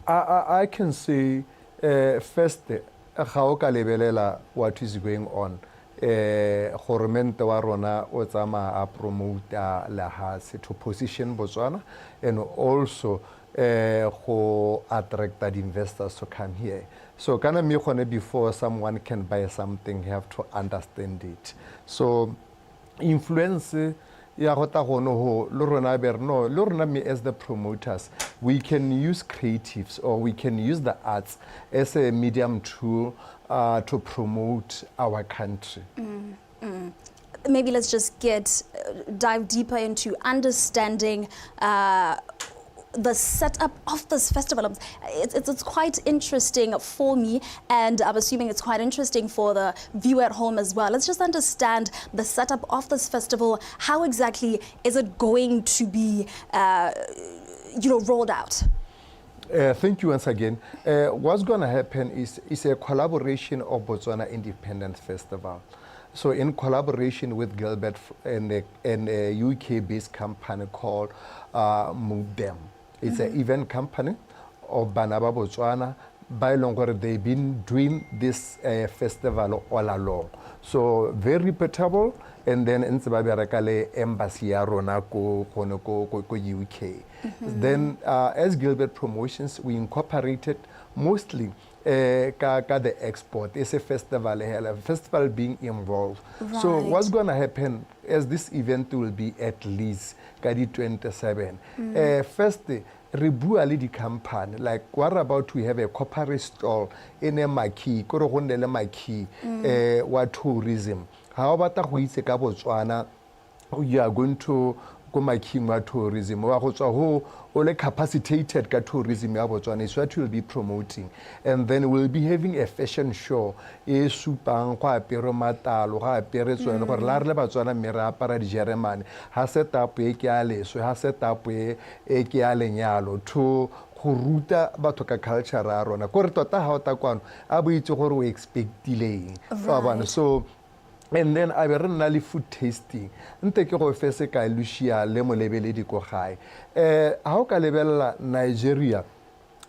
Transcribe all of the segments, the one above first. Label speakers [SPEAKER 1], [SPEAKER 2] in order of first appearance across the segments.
[SPEAKER 1] I can say, first, what is going on. Government wa rona o tsama a promote lahase to position Botswana and also go attract the investors to come here. So kana me gone before someone can buy something, you have to understand it. So influence ya gota gono ho lo rona berno lo rona me as the promoters, we can use creatives or we can use the arts as a medium tool to promote our country.
[SPEAKER 2] Maybe let's just dive deeper into understanding the setup of this festival. It's quite interesting for me, and I'm assuming it's quite interesting for the viewer at home as well. Let's just understand the setup of this festival. How exactly is it going to be, rolled out?
[SPEAKER 1] Thank you once again. What's going to happen is a collaboration of Botswana Independent Festival. So in collaboration with Gilbert and a UK-based company called Move Them. It's an event company of Banaba Botswana. By longer, they've been doing this festival all along. So very reputable. And then in Sebabiarakale Embassy Rona ko UK. Then as Gilbert Promotions, we incorporated mostly the export. It's a festival being involved.
[SPEAKER 2] Right.
[SPEAKER 1] So what's going to happen as this event will be at least 27. First, Ribu Ali company, like what about we have a corporate stall in a Maki, Korogondele Maki, what tourism. How about the Botswana? You are going to go Maki tourism. Or capacitated tourism Botswana is what we'll be promoting. And then we'll be having a fashion show. Supang, Pero Matalo, Perezon, or Larle Botswana Mira para German, has set up a Kiale, so has set up a Kiale Nyalo to Huruta Batoka culture Rona. Kortota Hautakwan, Abu to expect delaying. So and then I will run food tasting. Nteke go fese ka Lucia lemo lebele di ko high. How ka lebella Nigeria,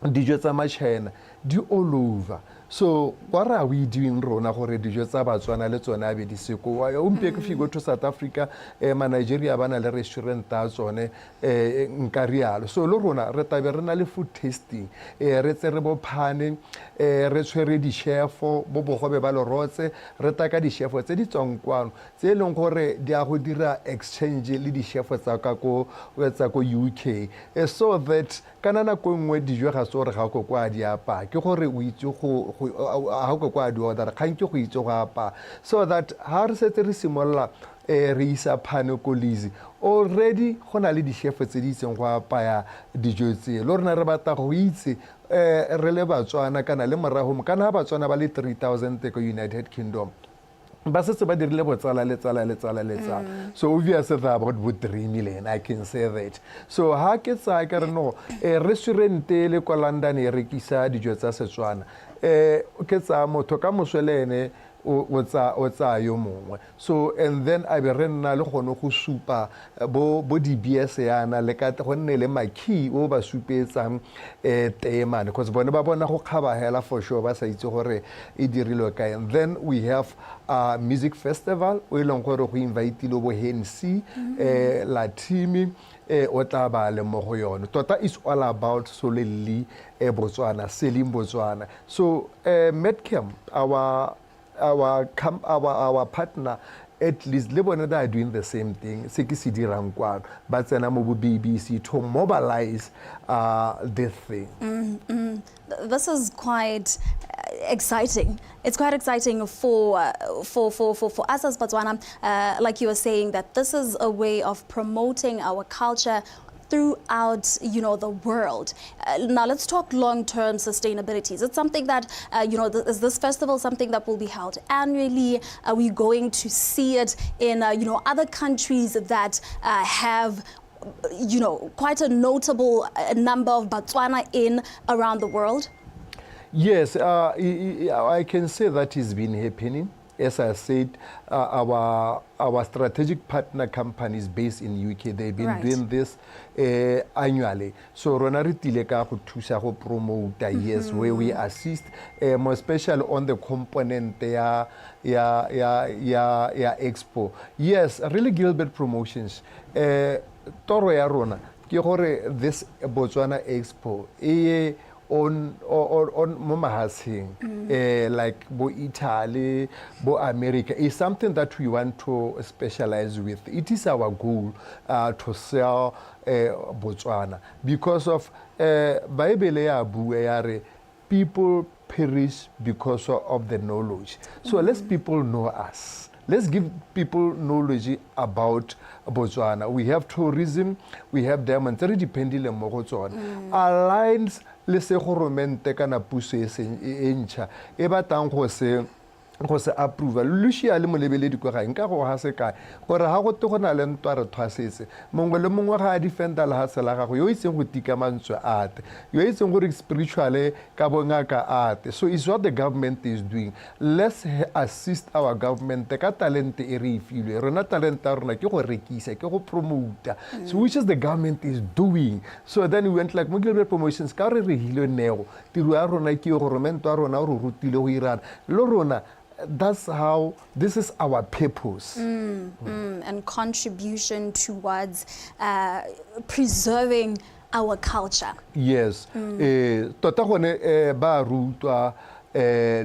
[SPEAKER 1] dijo tsa machina, di all over. So what are we doing rona gore dijo tsa Botswana le tsona be di seko? If you go to South Africa, Nigeria bana le restaurant ta tsone nkarialo. So lo rona re tabe re na le food tasting. Re tsere bo phane, re tshwere di chef bo bogobe ba lo rotse, re taka di chef tse di tsong kwano. Tse leng gore di a go dira exchange le di chef tsa ka ko UK. So that kanana ko nngwe dijo ga so re ga go kwa di apa. Ke gore o itse go so that har se re simolla re isa phane ko lizi already gona le di chef tse di tseng go apaya dijo tse lo rena re batla go itse re le Batswana kana le morago kana Batswana ba le 3000 ko United Kingdom. So obviously about 3 million, I can say that. So how can I no restaurant le ko London e rekisa dijo tsa Setswana. Ke tsa motho ka moselene o tsa yo mongwe. So and then I be renna le gono go supa bo di BS yana le ka go nne le maki o ba supetsang temane because bone ba bona go khaba hela for sure ba sa itse gore e dirilwe ka. And then we have a music festival we long gore go invite lo bo Hensi la team o tla ba le mo go yona. Tota is all about solely Botswana, selling Botswana. So Medcam, our partner, at least Lebanon are doing the same thing. Sekisidi Rangwan, but then I'm BBC to mobilize this thing.
[SPEAKER 2] This is quite exciting. It's quite exciting for us as Botswana, like you were saying, that this is a way of promoting our culture throughout, the world. Now let's talk long-term sustainability. Is it something that, is this festival something that will be held annually? Are we going to see it in, other countries that have, quite a notable number of Botswana in around the world?
[SPEAKER 1] Yes, I can say that has been happening. as I said, our strategic partner companies based in UK, they've been doing this annually. So rona re tile ka go thusa go promote, yes, where we assist, more especially on the component ya expo. Yes, really Gilbert Promotions. Toro ya rona ke gore this Botswana Expo on mo mahasing, like bo Italy, bo America, is something that we want to specialize with. It is our goal to sell Botswana because of Bible ya bua ya re people perish because of the knowledge. So let's people know us. Let's give people knowledge about Botswana. We have tourism, we have diamonds, very depending on Botswana. Alliance, let's say, goromente kana puso e ntšha e batlang go se approval Lucia le molebeledi go ga nka go ha se kae gore ha go te go na le ntwa re thwasetse mongwe le mongwe ga a defenda le ha se la gago yo itseng go tika mantswe ate yo itseng gore spiritually ka bongaka ate. So it's what the government is doing. Let's assist our government ka talent e re ifilwe rona talent ya rona ke go rekisa ke go promote, so which is the government is doing. So then we went like Mogilwe Promotions ka re hilo nego tiro ya rona ke go romento ya rona go rutile go irana lo rona. That's how, this is our purpose.
[SPEAKER 2] And contribution towards preserving our culture.
[SPEAKER 1] Yes. Tota gone ba rutwa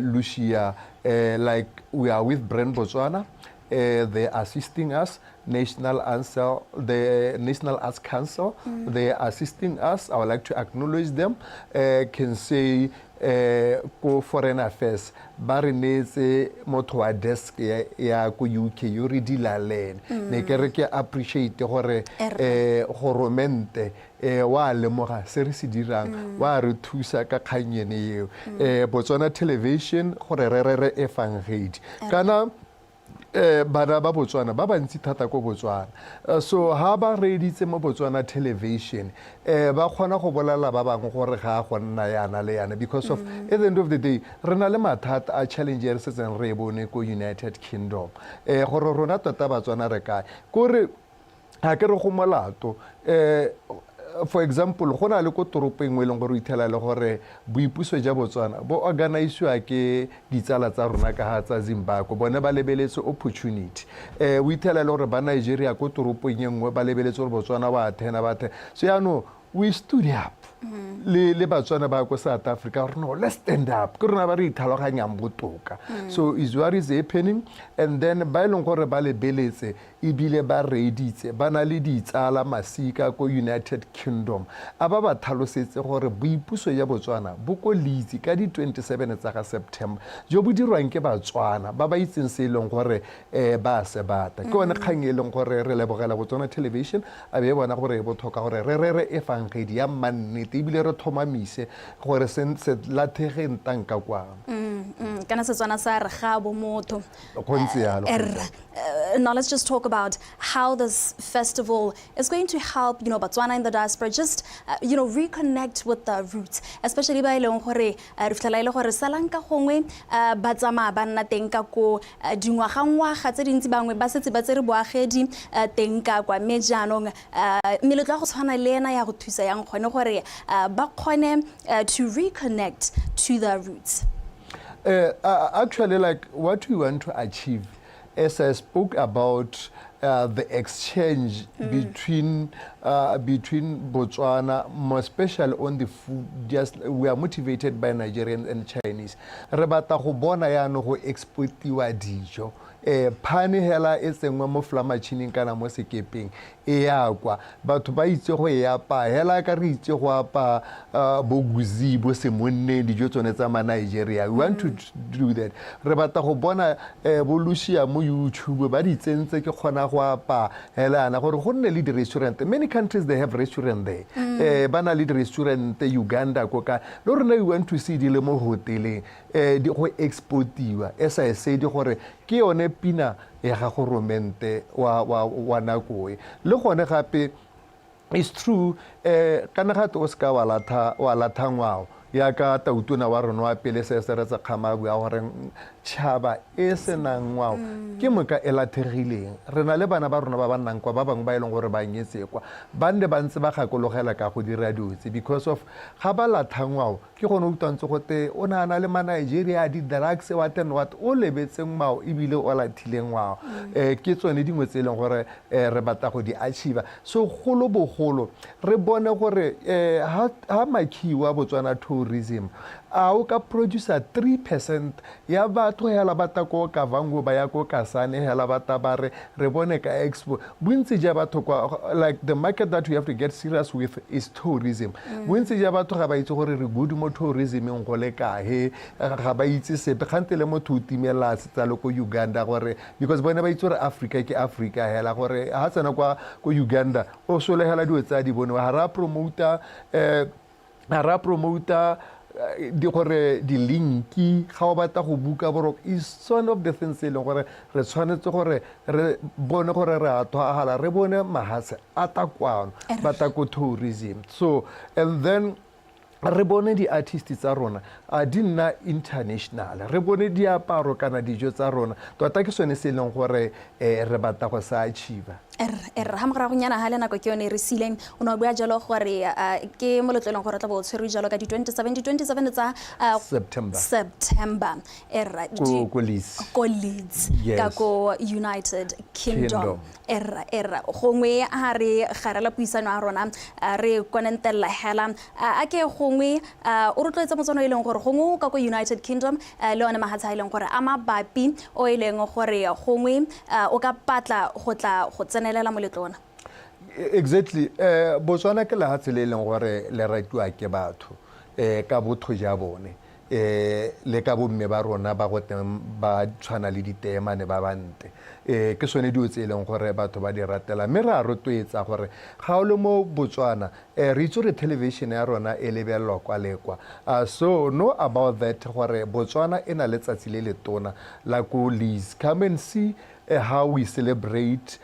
[SPEAKER 1] Lucia, like we are with Brand Botswana. They're assisting us, the National Arts Council, they're assisting us. I would like to acknowledge them. Can say ko Foreign Affairs, ba re netse motho wa desk ya ko UK yo re dilalene. Ne ke re ke appreciate gore goromente wa lemoga se re se dirang wa re thusa ka kganyene eo. Botswana Television gore re efangedi kana bana ba Botswana ba bantsi thata ko Botswana, so ha ba reditse mo Botswana Television ba kgona go bolela ba bangwe gore ga go nna yana le yana because of at the end of the day re na le mathata a challenges se tseng re bone ko United Kingdom gore rona tota Batswana re kae kore ha ke re go molato for example go na le ko toropeng we leng gore o ithela le gore boipuso ja Botswana bo organizewa ke ditsala tsa rona ka ha tsa Zimbabwe bone ba lebeletse opportunity o ithela le gore ba Nigeria ko toropeng engwe ba lebeletse gore Botswana wa athena bathe so ya no we stood up le Batswana ba ko South Africa no let's stand up ke rona ba re ithaloganyang botoka. So is what is happening, and then ba ileng gore ba lebeletse ibile ba reditse ba na le ditsala masika ko United Kingdom aba ba thalosetse gore boipuso ya Botswana bo ko Leeds ka di 27 tsa ga September jo bo dirwang ke Batswana ba ba itseng se ileng gore ba se bata ke one kgang e leng gore re lebogela Botswana Television a be bona gore bo thoka gore re efangedi ya mannete ibile re thomamise gore se lathege ntanka kwa
[SPEAKER 2] kana Setswana sa re ga bo motho.
[SPEAKER 1] Now
[SPEAKER 2] let's just talk about how this festival is going to help, Botswana in the diaspora just, reconnect with the roots, especially ba ileng gore re fitla ile gore salanka gongwe ba tsama ba nna teng ka ko dingwagangwaga tse dintsi bangwe ba setse ba tsere boagedi teng ka kwa mme jaanong meletlo go tshwana le ena ya go thusa yang gone gore ba kgone to reconnect to the roots.
[SPEAKER 1] Actually, like what we want to achieve, as I spoke about the exchange between Botswana, more especially on the food, just we are motivated by Nigerians and Chinese. Re batla go bona yana go exportiwa dijo. Phane hela e tsengwa mo flamachining kana mo sekepeng e ya kwa batho ba itse go ya pa hela ka re itse go apa boguzi bo se monne dijo tsone tsa ma Nigeria. We want to do that. Re batla go bona bo Lucia mo YouTube ba di tsentse ke khona go apa hela na gore go nne le di restaurant. Many countries they have restaurant there. Ba na le di restaurant Uganda ko ka lo rena we want to see di le mo hoteleng di go exportiwa. As I said gore ke yone pina ya ga go romente wa nakoe le gone gape it's true kana ga to ska wa latha ngwao ya ka tautona wa rona wa pele se re tsa khamabu ya gore tšhaba e senang ngwao ke moka e lathegileng. Re na le bana ba rona ba ba nnang kwa ba bangwe ba e leng gore ba nyetse kwa ba nne ba ntse ba gakologela ka go dira dutse because of ga ba latha ngwao ke gone o utlwantse gote o naana le ma-Nigeria di-drugs what and what o lebetseng ngwao ebile o lathile ngwao ke tsone dingwe tse e leng gore re batla go di achieva. So golo bogolo re bone gore ha makhiwa Botswana tourism a o ka producer 3% ya batho hela bata ko Kavango ba ya ko Kasane hela bata ba re bone ka expo bontsi ja batho kwa like the market that we have to get serious with is tourism. Bontsi ja batho ga ba itse gore re good mo tourism eng go le kae ga ba itse sepe gante le mo thutimela tsa le ko Uganda gore because bone ba itse gore Africa ke Africa hela gore ha tsena kwa ko Uganda o solehela diwe tsa di bone ha ra promoter di gore di linki ga o batla go buka borok is one of the things e leng gore re tshwanetse gore re bone gore re a thwagala re bone mahase a takwano ba ta ko tourism. So and then re bone di-artists tsa rona a di nna international, re bone diaparo kana dijo tsa rona tota ke sone se e leng gore re batla go sa achieva.
[SPEAKER 2] Ha mogaragoyana ga le nako ke yone re sileng o ne o bua jalo gore ke moletlo e leng gore tla bo o tshwerwe jalo ka di-27 tsa September
[SPEAKER 1] ko Leeds
[SPEAKER 2] ka ko United Kingdom. Gongwe ha re garela puisano a rona re konentella hela a ke gongwe o rotloetsa motswana e leng gore gongwe ka ko United Kingdom le one mahatsa e leng gore a mabapi o e leng gore gongwe o ka patla go tla go tsenelela moletlona.
[SPEAKER 1] Exactly. Botswana ke lehatshe le e leng gore le ratiwa ke batho ka botho ja bone le ka bomme ba rona ba go teng ba tshwana le ditemane ba bante ke sone dio tse e leng gore batho ba di ratela mme re a rotloetsa gore ga o le mo Botswana re itse gore television ya rona e lebelelwa kwa le kwa so know about that gore Botswana e na le tsatsi le le tona la ko Leeds. Come and see how we celebrate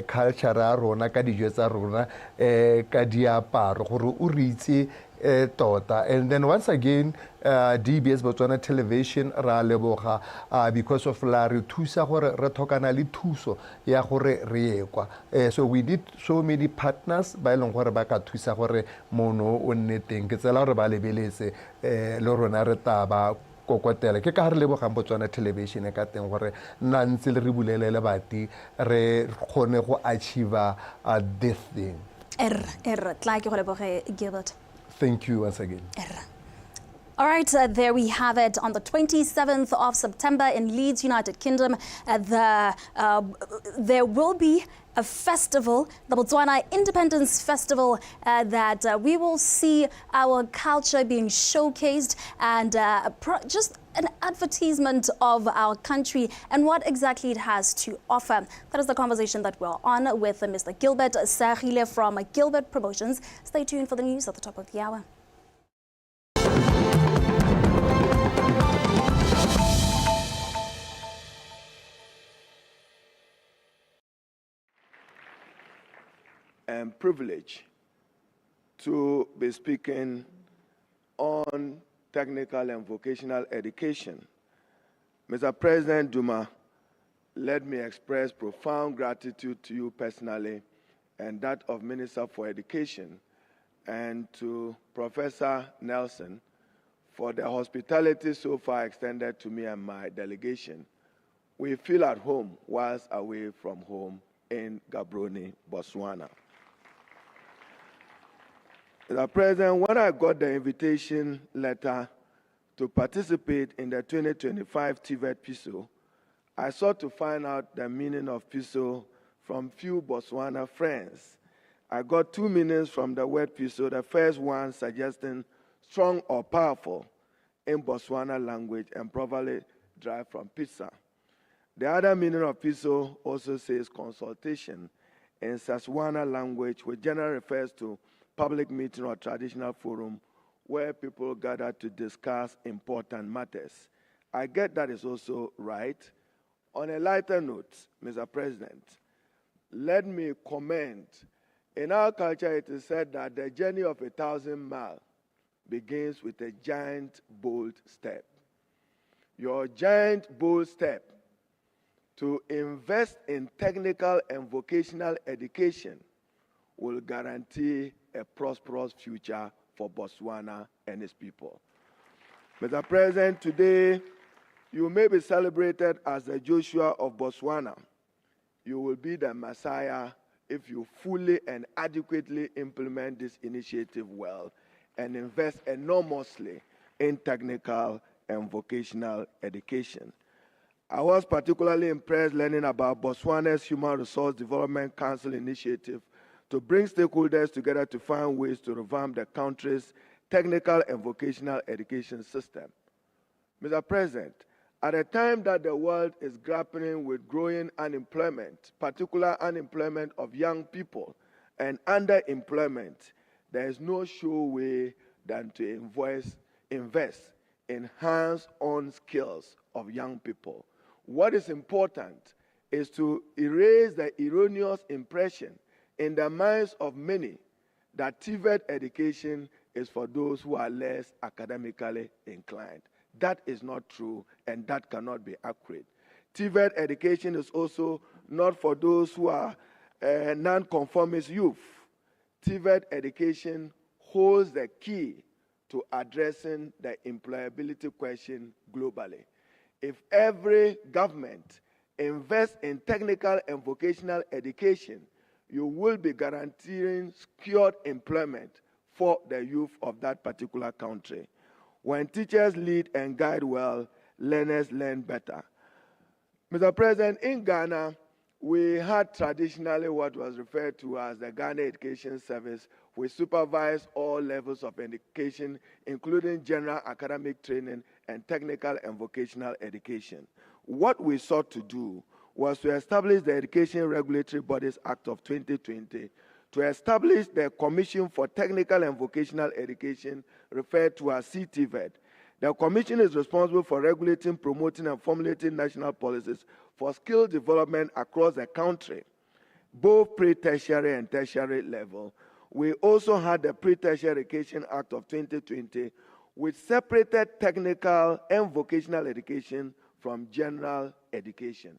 [SPEAKER 1] culture ya rona ka dijo tsa rona ka diaparo gore o re itse tota. And then once again DBS Botswana Television ra leboga because of la re thusa gore re thokana le thuso ya gore re ye kwa so we did so many partners ba e leng gore ba ka thusa gore mono o nne teng ke tsela gore ba lebeletse le rona re taba kokotela ke ka re lebogang Botswana Television ka teng gore nna ntse le re bulelele bati re kgone go achieve this thing.
[SPEAKER 2] Tla ke go leboge Gilbert.
[SPEAKER 1] Thank you once again.
[SPEAKER 2] All right, there we have it. On the 27th of September in Leeds, United Kingdom, there will be a festival, the Botswana Independence Festival, that we will see our culture being showcased and just an advertisement of our country and what exactly it has to offer. That is the conversation that we're on with Mr. Gilbert Sagile from Gilbert Promotions. Stay tuned for the news at the top of the hour.
[SPEAKER 3] And privilege to be speaking on technical and vocational education. Mr. President Duma, let me express profound gratitude to you personally and that of Minister for Education and to Professor Nelson for the hospitality so far extended to me and my delegation. We feel at home whilst away from home in Gaborone, Botswana. Mr. President, when I got the invitation letter to participate in the 2025 TVET Tshepiso, I sought to find out the meaning of Tshepiso from few Botswana friends. I got two meanings from the word Tshepiso, the first one suggesting strong or powerful in Botswana language and probably derived from pizza. The other meaning of Tshepiso also says consultation in Setswana language, which generally refers to public meeting or traditional forum where people gather to discuss important matters. I get that is also right. On a lighter note, Mr. President, let me comment. In our culture, it is said that the journey of 1,000 miles begins with a giant, bold step. Your giant bold step to invest in technical and vocational education will guarantee a prosperous future for Botswana and its people. Mr. President, today you may be celebrated as the Joshua of Botswana. You will be the Messiah if you fully and adequately implement this initiative well and invest enormously in technical and vocational education. I was particularly impressed learning about Botswana's Human Resource Development Council initiative to bring stakeholders together to find ways to revamp the country's technical and vocational education system. Mr. President, at a time that the world is grappling with growing unemployment, particular unemployment of young people, and underemployment, there is no sure way than to invest in hands-on skills of young people. What is important is to erase the erroneous impression in the minds of many that TVET education is for those who are less academically inclined. That is not true, and that cannot be accurate. TVET education is also not for those who are non-conformist youth. TVET education holds the key to addressing the employability question globally. If every government invests in technical and vocational education, you will be guaranteeing secured employment for the youth of that particular country. When teachers lead and guide well, learners learn better. Mr. President, in Ghana, we had traditionally what was referred to as the Ghana Education Service, which supervised all levels of education, including general academic training and technical and vocational education. What we sought to do was to establish the Education Regulatory Bodies Act of 2020, to establish the Commission for Technical and Vocational Education, referred to as CTVET. The Commission is responsible for regulating, promoting, and formulating national policies for skill development across the country, both pre-tertiary and tertiary level. We also had the Pre-Tertiary Education Act of 2020, which separated technical and vocational education from general education.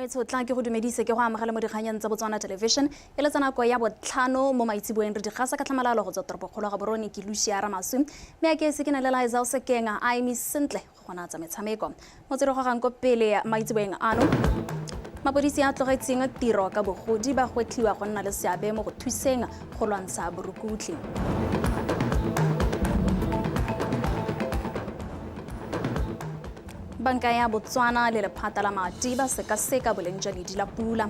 [SPEAKER 2] Tla ke go dumedise ke go amogela mo dikganyeng tsa Botswana Television e le tsanako ya botlhano mo maitsiboeng re digasa ka tlhamalalo go tswa toropokgolo ga Borolong ke Lucia Ramasu me ke se ke na le Liza Sekenga I miss sentle go gona tsa metshameko mo tsere go gang go pele ya maitsiboeng ano mapodisi a tlogetseng tiro ka bogodi ba gwetliwa go nna le seabe mo go thuseng go lwantsha borukutli. Banka ya Botswana le lephata la madi ba sekaseka boleng jwa ledi la pula.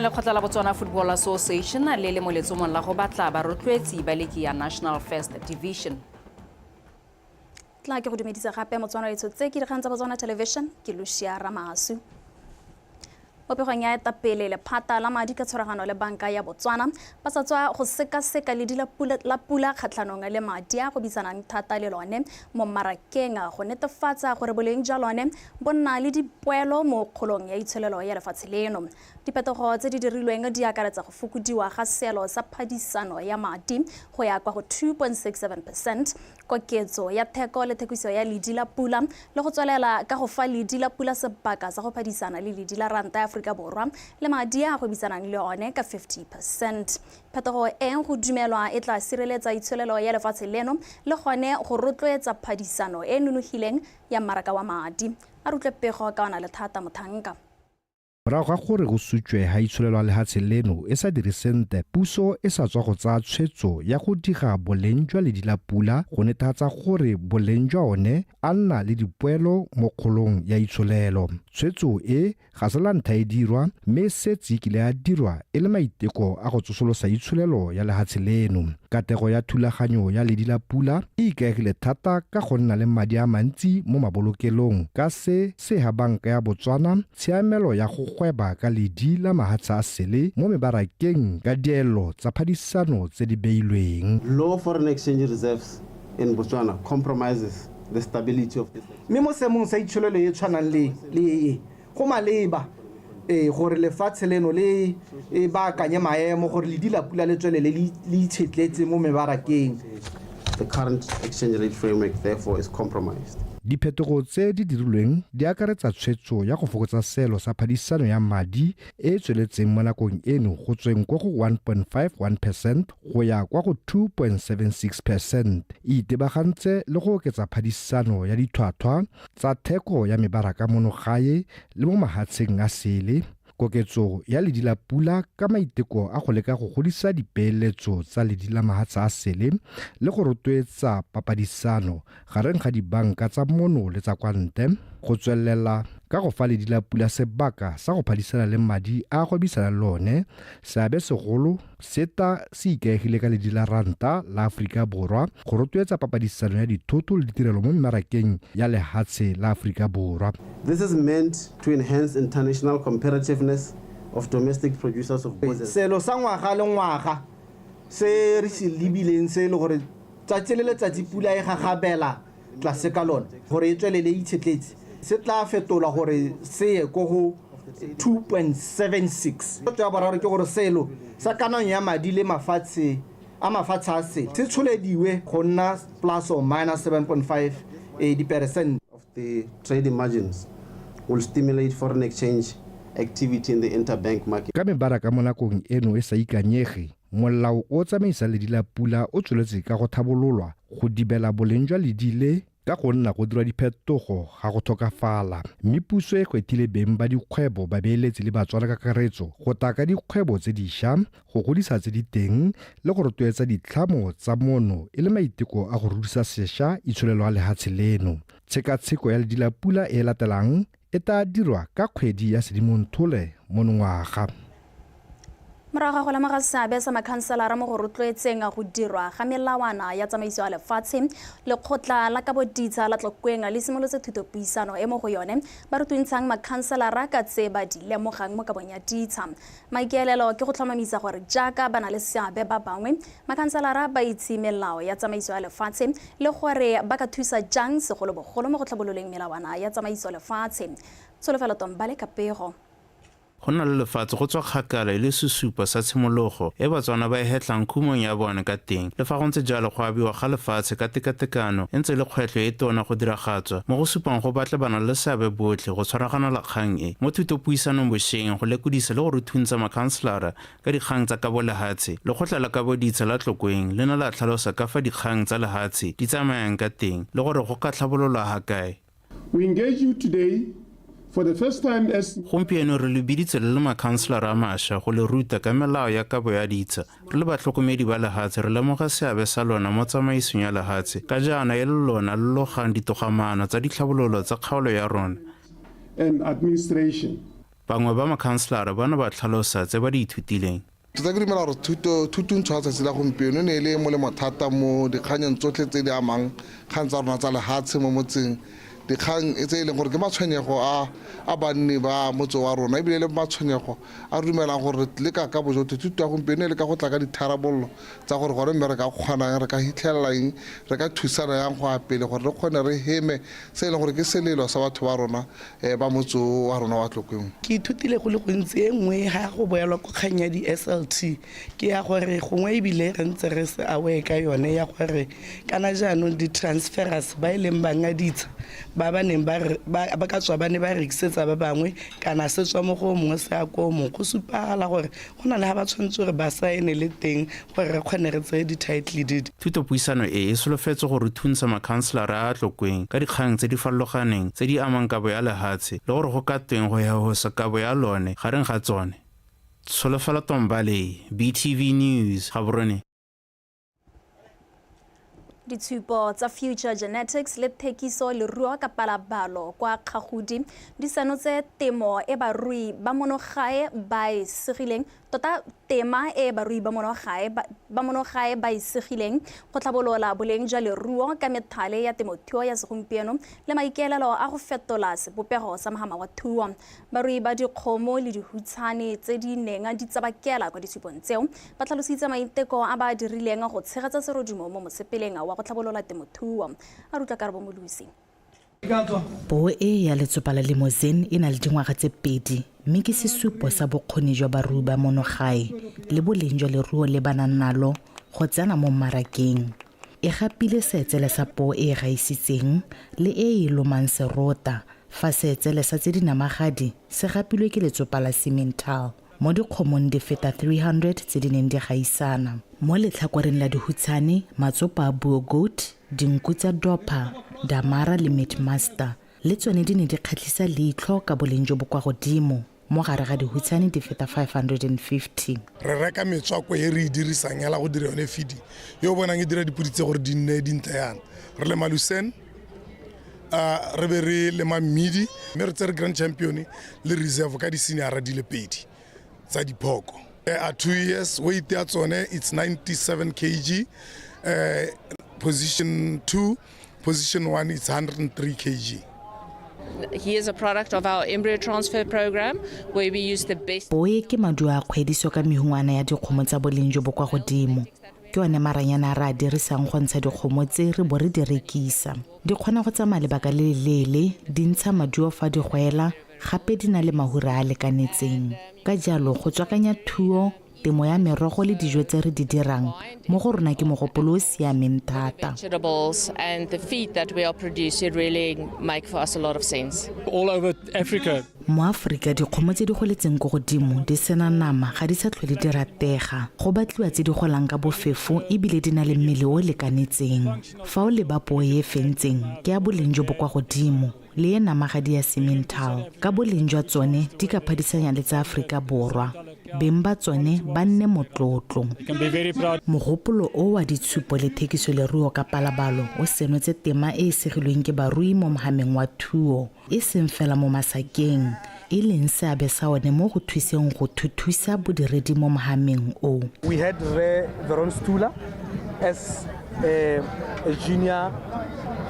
[SPEAKER 4] Le kgotla la Botswana Football Association le mo letsomong la go batla ba rotloetsi ba leki ya National First Division.
[SPEAKER 2] Tla ke go dumedisa gape Motswana le tse ke dikgang tsa Botswana Television ke Lucia Ramasu. Popegong ya etapele lephata la madi ka tshwaragano le banka ya Botswana ba sa tswa go sekaseka ledi la pula kgatlhanong le madi a go bitsanang thata le lone mo mmarakeng go netefatsa gore boleng jwa lone bo nna le dipoelo mo kgolong ya itsholelo ya lefatshe leno. Diphetogo tse di dirilweng di akaretsa go fokodiwa ga seelo sa phadisano ya madi go ya kwa go 2.67%, koketso ya theko le thekiso ya ledi la pula le go tswelela ka go fa ledi la pula sebaka sa go phadisana le ledi la ranta ya Afrika Borwa le madi a go bitsanang le one ka 50%. Phetogo e go dumelwa e tla sireletsa itsholelo ya lefatshe leno le gone go rotloetsa phadisano e nonogileng ya mmaraka wa madi. A rutle pego ka ona le thata Mothanka.
[SPEAKER 5] Morago ga gore go sutswe ga itsholelwa lehatshe leno e sa dire sente, puso e sa tswa go tsaya tshwetso ya go diga boleng jwa ledi la pula go netefatsa gore boleng jwa one a nna le dipoelo mo kgolong ya itsholelo. Tshwetso e ga se la ntlha e dirwa, mme setse kile ya dirwa e le maiteko a go tsosolosa itsholelo ya lehatshe leno. Katego ya thulaganyo ya ledi la pula e ikaegile thata ka go nna le madi a mantsi mo mabolokelong ka se ga banka ya Botswana tshiamelo ya go gweba ka ledi la mahatshe a sele mo mebarakeng ka dielo tsa phadisano tse di beilweng.
[SPEAKER 6] Low foreign exchange reserves in Botswana compromises the stability of this.
[SPEAKER 7] Mme mo seemong sa itsholelo e tshwanang le go maleba gore lefatshe leno le baakanye maemo gore ledi la pula le tswelele le itshetletse mo mebarakeng.
[SPEAKER 6] The current exchange rate framework therefore is compromised.
[SPEAKER 5] Diphetogo tse di dirilweng di akaretsa tshwetso ya go fokotsa seelo sa phadisano ya madi e tsweletseng mo nakong eno go tsweng kwa go 1.51% go ya kwa go 2.76%. E itebagantse le go oketsa phadisano ya ditlhwatlhwa tsa theko ya mebaraka mono gae le mo mahatsheng a sele. Koketso ya ledi la pula ka maiteko a go leka go godisa dipeeletso tsa ledi la mahatshe a sele le go rotloetsa papadisano gareng ga dibanka tsa mono le tsa kwa ntle, go tswelela ka go fa ledi la pula sebaka sa go phadisana le madi a go bisana lone. Seabe segolo seta se ikaegile ka ledi la ranta la Aforika Borwa go rotloetsa papadisano ya dithoto le ditirelo mo mmarakeng ya lehatshe la Aforika Borwa.
[SPEAKER 6] This is meant to enhance international competitiveness of domestic producers of goods.
[SPEAKER 7] Selo sa ngwaga le ngwaga se re se lebileng se le gore tsatsi le letsatsi pula e gagabela tlase ka lone gore e tswelele itshetletse se tla fetola gore se ye ko go 2.76. Tso ya boraro ke gore selo sa kananyo ya madi le mafatshe a se tsholediwe go nna plus or minus 7.5%
[SPEAKER 6] of the trading margins will stimulate foreign exchange activity in the interbank market.
[SPEAKER 5] Ka mebaraka mo nakong eno e sa ikanyege, molao o tsamaisa ledi la pula o tsweletse ka go thabololwa go dibela boleng jwa ledi le ka go nna go dira diphetogo ga go tlhokafala. Mme puso e gwetile beng ba dikgwebo babeeletsi le batswana ka kakaretso go taka dikgwebo tse dišwa, go godisa tse di teng le go rotloetsa ditlhamo tsa mono e le maiteko a go rudisa sešwa itsholelo ya lehatshe leno. Tshekatsheko ya ledi la pula e latelang e tla dirwa ka kgwedi ya Sedimonthole monongwaga.
[SPEAKER 2] Morago go lemoga seabe sa makhanselara mo go rotloetseng go dirwa ga melawana ya tsamaiso ya lefatshe, lekgotla la kaboditsa la Tlokweng le simolotse thutopuisano e mo go yone ba rutwintshang makhanselara ka tse ba di lemogang mo kabong ya ditsha. Maikaelelo ke go tlhomamisa gore jaaka ba na le seabe ba bangwe, makhanselara ba itse melao ya tsamaiso ya lefatshe le gore ba ka thusa jang segolobogolo mo go tlhabololeng melawana ya tsamaiso ya lefatshe. Solofelo Tombale Kapego.
[SPEAKER 8] Go nna le lefatshe go tswa kgakala le sesupo sa tshimologo e batswana ba e hetlang khumong ya bone ka teng. Le fa go ntse jalo go abiwa ga lefatshe ka tekatekano e ntse le kgwetlho e tona go diragatswa mo go supang go batle bana le seabe botlhe go tshwaragana la kgang e. Mo thutopuisanong bošweng go lekodisa le go ruthuntsha makhanselara ka dikgang tsa kabo lehatshe, lekgotla la kaboditsa la Tlokweng le ne la tlhalosa ka fa dikgang tsa lehatshe di tsamayang ka teng le gore go ka tlhabololwa ga kae.
[SPEAKER 9] We engage you today for the first time as
[SPEAKER 8] gompieno re le biditse le makhanselara a mašwa go le ruta ka melao ya kabo ya ditsha. Re le batlhokomedi ba lehatshe re lemoga seabe sa lona mo tsamaisong ya lehatshe ka jaana e le lona le logang ditogamano tsa ditlhabololo tsa kgaolo ya rona
[SPEAKER 9] and administration.
[SPEAKER 8] Bangwe ba makhanselara ba ne ba tlhalosa tse ba di ithutileng.
[SPEAKER 10] Tota ke dumela gore thutontsho ya tsatsi la gompieno ne le molemo thata mo dikganyeng tsotlhe tse di amang kgang tsa rona tsa lehatshe mo motseng. Dikgang e tse e leng gore ke matshwenyego a banni ba motse wa rona ebile le matshwenyego a re dumelang gore le ka bojotlhe thuto ya gompieno le ka go tla ka ditharabololo tsa gore gore mme re ka kgonang re ka hitlhelelang re ka thusana yang go apele gore re kgone re heme se e leng gore ke selelo sa batho ba rona ba motse wa rona wa Tlokweng.
[SPEAKER 11] Ke ithutile go le gontsi e nngwe ga go boelwa go kganya di SLT ke ya gore gongwe ebile re ntse re se awe ka yone ya gore kana jaanong di-transferers ba e leng bangaditsa ba neng ba ka tswa ba ne ba rekisetsa ba bangwe kana se tswa mo go mongwe se a ko mongwe go supagala gore go na le ga ba tshwanetse gore ba saene le teng gore re kgone re tseye di-title deed.
[SPEAKER 8] Thutopuisano e solofetse go re thuntsha makhanselara a Tlokweng ka dikgang tse di farologaneng tse di amang kabo ya lehatshe le gore go ka teng go ya go sa kabo ya lone gareng ga tsone. Solofela Tombale, BTV News, Gaborone.
[SPEAKER 2] Ditshupo tsa Future Genetics le thekiso le ruo ka palabalo kwa kgagodi di sanotse temo e barui ba monogae ba isegileng tota tema e barui ba monogae ba isegileng go tlhabolola boleng jwa leruo ka methale ya temothuo ya segompieno le maikaelelo a go fetola sebopego sa mahama wa thuo. Barui ba dikgomo le dihutshane tse di neng di tsabakela kwa ditshupong tseo ba tlhalositse maiteko a ba dirileng go tshegetsa serodumo mo mosepeleng wa go tlhabolola temothuo. A rutla Karabo Molusi.
[SPEAKER 12] Poo e ya letsopa la limousine e na le dingwaga tse 2 mme ke sesupo sa bokgoni jwa barui ba monogae le boleng jwa leruo le ba nang nalo go tsena mo mmarakeng. E gapile seetsele sa poo e gaisitseng le e lomang serota fa seetsele sa tse dinamagadi se gapilwe ke letsopa la Simmental. Mo dikgomong di feta 300 tse di neng di gaisana. Mo letlhakoreng la dihutshane, matsopa a buo goat, dinku tsa dopa, damara le meatmaster le tsone di ne di kgatlhisa leitlho ka boleng jo bo kwa godimo. Mo gare ga dihutshane di feta 550.
[SPEAKER 13] Re reka metswako e re e dirisang ya la go dira yone feeding yo bonang e dira dipodi tse gore di nne dintle yana. Re le malusen re be re le mmidi mme re tse re grand champion le reserve ka di senior di le 2 tsa dipoko. At 2 years weight ya tsone it's 97 kg. Position 2, position 1 it's 103 kg.
[SPEAKER 14] He is a product of our embryo transfer program where we use the best.
[SPEAKER 12] Boe ke maduo a kgwediso ka mehungwana ya dikgomo tsa boleng jo bo kwa godimo. Ke one maranyana ra dirisang go ntsha dikgomo tse re bo re di rekisa. Di kgona go tsamaya lebaka le lele, di ntsha maduo fa di gwela, gape di na le mahura a lekanetseng. Ka jalo go tswakanya thuo, temo ya merogo le dijo tse re di dirang mo go rona ke mogopolo o siameng thata.
[SPEAKER 14] Vegetables and the feed that we are producing really make for us a lot of sense.
[SPEAKER 15] All over Africa.
[SPEAKER 12] Mo Afrika dikgomo tse di goletseng go godimo di sena nama ga di sa tlhole di ratega. Go batliwa tse di golang ka bofefo ebile di na le mmele o lekanetseng. Fa o leba poo e fentseng ke ya boleng jo bo kwa godimo le namagadi ya Simmental ka boleng jwa tsone di ka phadisanya le tsa Afrika Borwa. Beng ba tsone ba nne motlotlo. Mogopolo o wa ditshupo le thekiso le ruo ka palabalo o senotse tema e segilweng ke barui mo mohameng wa thuo e seng fela mo masakeng e leng seabe sa one mo go thuseng go thuthusa bodiredi mo mohameng o.
[SPEAKER 7] We had Veronstula as a junior.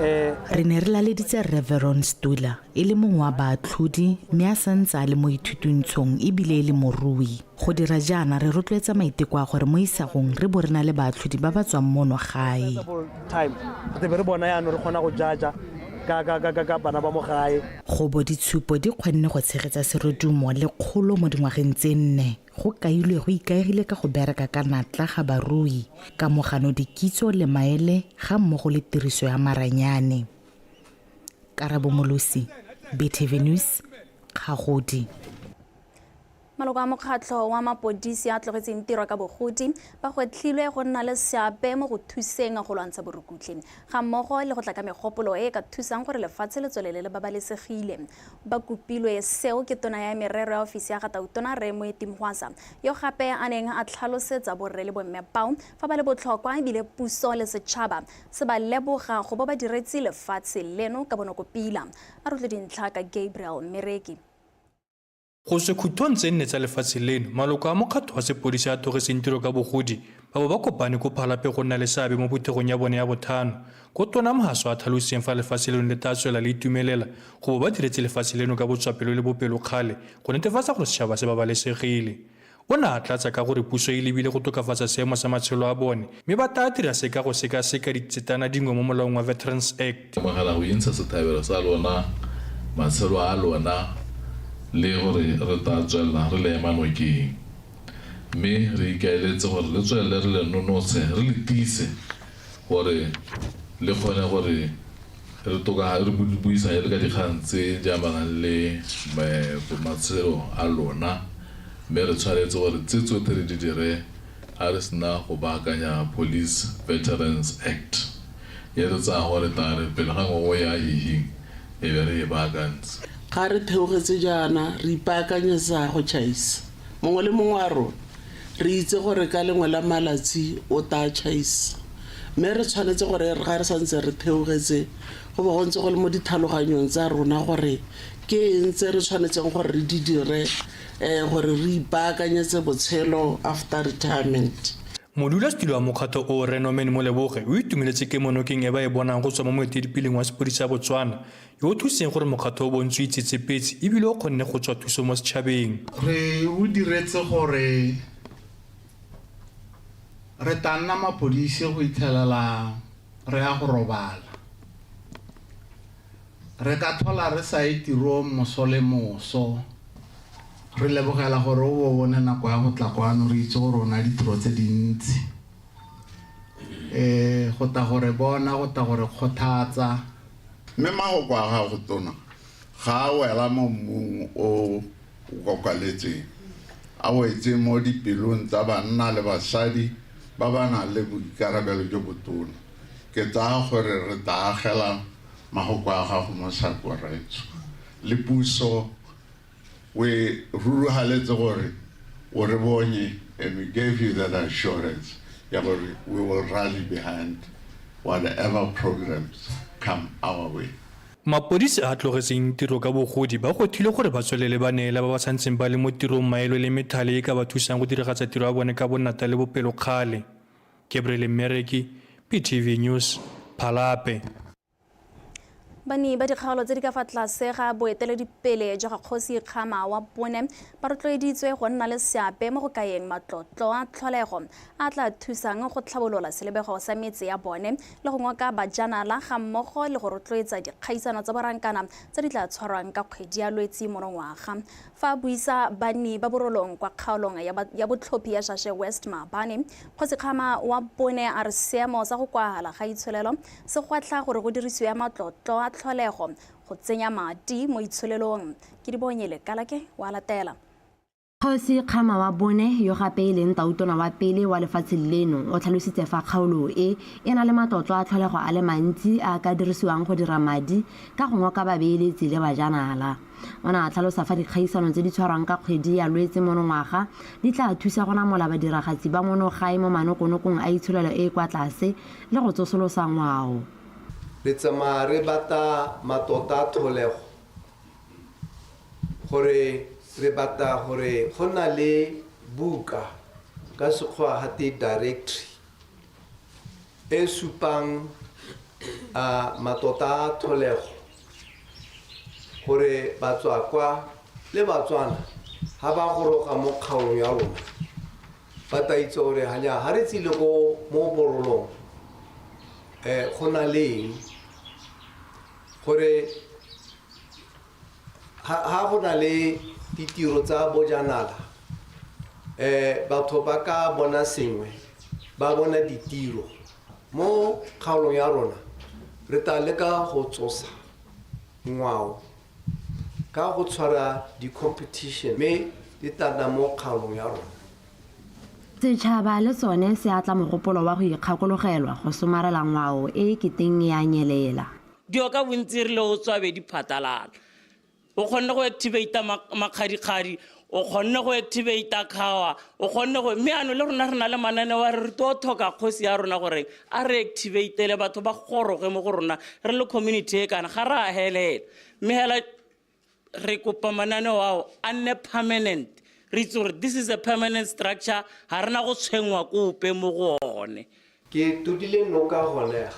[SPEAKER 12] Re ne re laleditse Reverend Stula e le mongwe wa baatlhodi mme a santse a le mo ithutuntshong ebile e le morui. Go dira jaana re rotloetsa maiteko a gore mo isagong re bo re na le baatlhodi ba ba tswang mono gae.
[SPEAKER 7] Re bona yana re kgona go jaja ka bana ba mo gae.
[SPEAKER 12] Go bo ditshupo di kgonne go tshegetsa serodumo le kgolo mo dingwageng tse 4. Go kailwe go ikaegile ka go bereka ka natla ga barui ka mogano dikitso le maele ga mmogo le tiriso ya maranyane. Karabo Molusi, BTV News, Kgagodi.
[SPEAKER 2] Maloko a mokgatlho wa mapodisi a tlogetseng tiro ka bogodi ba gotlhilwe go nna le seabe mo go thuseng go lwantsha borukgutlhi ga mmogo le go tla ka megopolo e ka thusang gore lefatshe le tswelele le babalesegile. Ba kopilwe seo ke tona ya merero ya ofisi ya Gatautona Remo Etimhwasa yo gape a neng a tlhalosetsa borre le bomme pao fa ba le botlhokwa ebile puso le setšhaba se ba leboga go ba diretse lefatshe leno ka bonokopila. A rutle dintlha ka Gabriel Mereki.
[SPEAKER 15] Go se khutong tse 4 tsa lefatshe leno maloko a mokgatlho wa sepodisi a thogetseng tiro ka bogodi ba kopane ko phalape go nna le seabe mo bothegong ya bone ya bothano ko tona Mohaso a tlhalositseng fa lefatshe leno le tla tswela le itumelela go ba diretse lefatshe leno ka botswapelo le bopelokgale go netefatsa gore setšhaba se babalesegile. O ne a tlatsa ka gore puso e lebile go tokafatsa seemo sa matshelo a bone mme ba tla dira se ka go sekaseka ditsetana dingwe mo molaong wa Veterans Act.
[SPEAKER 16] Mogala go intsha setabelo sa lona matshelo a lona le gore re tla tswela re le emanokeng mme re ikaeletse gore le tswele re le nonotshe re le tiise gore le kgone gore re buisane le ka dikgang tse di amanang le matshelo a lona mme re tshwanetse gore tse tsotlhe re di dire a re sena go baakanya Police Veterans Act ye re tsaya gore tare pele ga ngwe ya hihing e be re e baakantse
[SPEAKER 17] ga re theogetse jaana re ipaakanyetsa go tšhaisa mongwe le mongwe wa rona re itse gore ka lengwe la malatsi o ta tšhaisa mme re tshwanetse gore ga re santse re theogetse go ba go ntse go le mo dithaloganyong tsa rona gore ke eng tse re tshwanetseng gore re di dire gore re ipaakanyetse botshelo after retirement.
[SPEAKER 15] modulasetilo wa mokgatlho o Renomen Moleboge o itumeletse ke monokeng e ba e bonang go tswa mo moeteledipeleng wa sepodisi sa Botswana yo o thuseng gore mokgatlho o bontshwe itsetsepetse ebile o kgonne go tswa thuso mo setšhabeng.
[SPEAKER 18] Re o diretse gore re tanna mapodisi go itlhelela re ya go robala re ka thola re sa itiro moso le moso re lebogela gore o bone nako ya go tla kwano re itse gore ona ditiro tse dintsi go ta gore bona go ta gore kgothatsa
[SPEAKER 19] mme magoko a ga go tona ga a wela mo mmung o kokwaletseng a wetse mo dipelong tsa banna le basadi ba ba nang le boikarabelo jo botona ke tsaya gore re ta agela magoko a gago mo sakoretso le puso we ruruhaletse gore o re bonye and we gave you that assurance ya gore we will rally behind whatever programs come our way.
[SPEAKER 15] Mapodisi a tlogetseng tiro ka bogodi ba go thile gore ba tswelele ba neela ba ba santseng ba le mo tirong maelo le methale e ka ba thusang go diragatsa tiro ya bone ka bonnata le bopelokgale. Gabriel Mereki, PTV News, Phalape.
[SPEAKER 2] Bani ba dikgaolo tse di ka fa tlase ga boeteledipele jwa Kgosi Kgama wa Bone ba rotloeditswe go nna le seabe mo go kaeng matlotlo a tlholego a tla thusang go tlhabolola selebego sa metse ya bone le go ngoka bajanala ga mmogo le go rotloetsa dikgaisano tsa borankana tse di tla tshwarwang ka kgwedi ya Lwetse monongwaga. Fa buisa bani ba Borolong kwa kgaolong ya botlhophi ya Shashe West Maabane, Kgosi Kgama wa Bone a re seemo sa go kwagala ga itsholelo se gwatla gore go dirisiwe matlotlo a tlholego go tsenya madi mo itsholelong. Ke di bonyele kalake wa latela.
[SPEAKER 20] Kgosi Kgama wa Bone yo gape e leng tautona wa pele wa lefatshe leno o tlhalositse fa kgaolo e na le matlotlo a tlholego a le mantsi a ka dirisiwang go dira madi ka go ngoka babeeletsi le bajanala. Ona a tlhalosa fa dikgaisano tse di tshwarwang ka kgwedi ya Lwetse monongwaga di tla thusa go namola badiragatsi ba monogae mo manokonokong a itsholelo e kwa tlase le go tsosolosa ngwao.
[SPEAKER 21] Le tsamaya re bata matota a tlholego gore re bata gore go na le buka ka sekgowa gate directory e supang matota a tlholego gore batswakwa le Batswana ha ba goroga mo kgaolong ya rona ba ta itse gore ha re tsile go mo Borolong go na leng gore ha go na le ditiro tsa bojanala batho ba ka bona sengwe ba bona ditiro mo kgaolong ya rona re ta leka go tsosa ngwao ka go tshwara di-competition me di tana mo kgaolong ya rona.
[SPEAKER 20] Setšhaba le sone se atla mogopolo wa go ikgakologelwa go somarela ngwao e keteng ya nyelela.
[SPEAKER 22] Dio ka bontsi re le o tswabe di phatalala o kgonne go activate makgadikgadi o kgonne go activate khawa o kgonne go meano le rona rena le manane wa re to thoka kgosi ya rona gore a re activate le batho ba goroge mo go rona re le community e kana ga ra helela me hela re kopa manane wa anne permanent re tsore this is a permanent structure ha rena go tshengwa kope mo go one
[SPEAKER 21] ke tudile noka gonega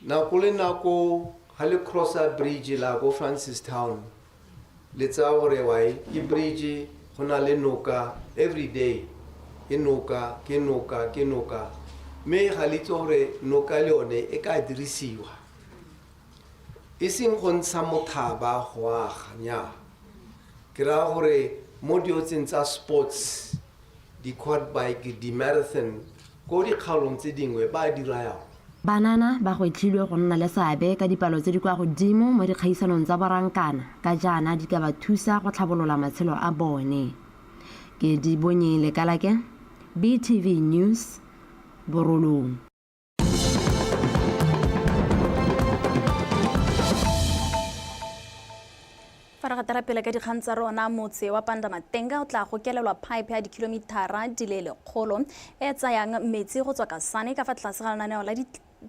[SPEAKER 21] na kule nako hale crosser bridge la go Francis Town le tsa gore wai ke bridge gona le noka every day ke noka me ga le tsore noka le one e ka dirisiwa e seng go ntsha mothaba go aganya ke ra gore mo diotseng tsa sports di quad bike di marathon go di kgaolong tse dingwe ba dira ya
[SPEAKER 20] banana ba gwetlhilwe go nna le seabe ka dipalo tse di kwa godimo mo dikgaisanong tsa borankana ka jaana di ka ba thusa go tlhabolola matshelo a bone. Ke di bonye lekalake, BTV News, Borolong.
[SPEAKER 2] Faragatela pele ka dikgang tsa rona, motse wa Pandamatenga o tla gokelelwa pipe ya dikilomitara di le 100 e tsayang metsi go tswa ka sane ka fa tlase ga lenaneo la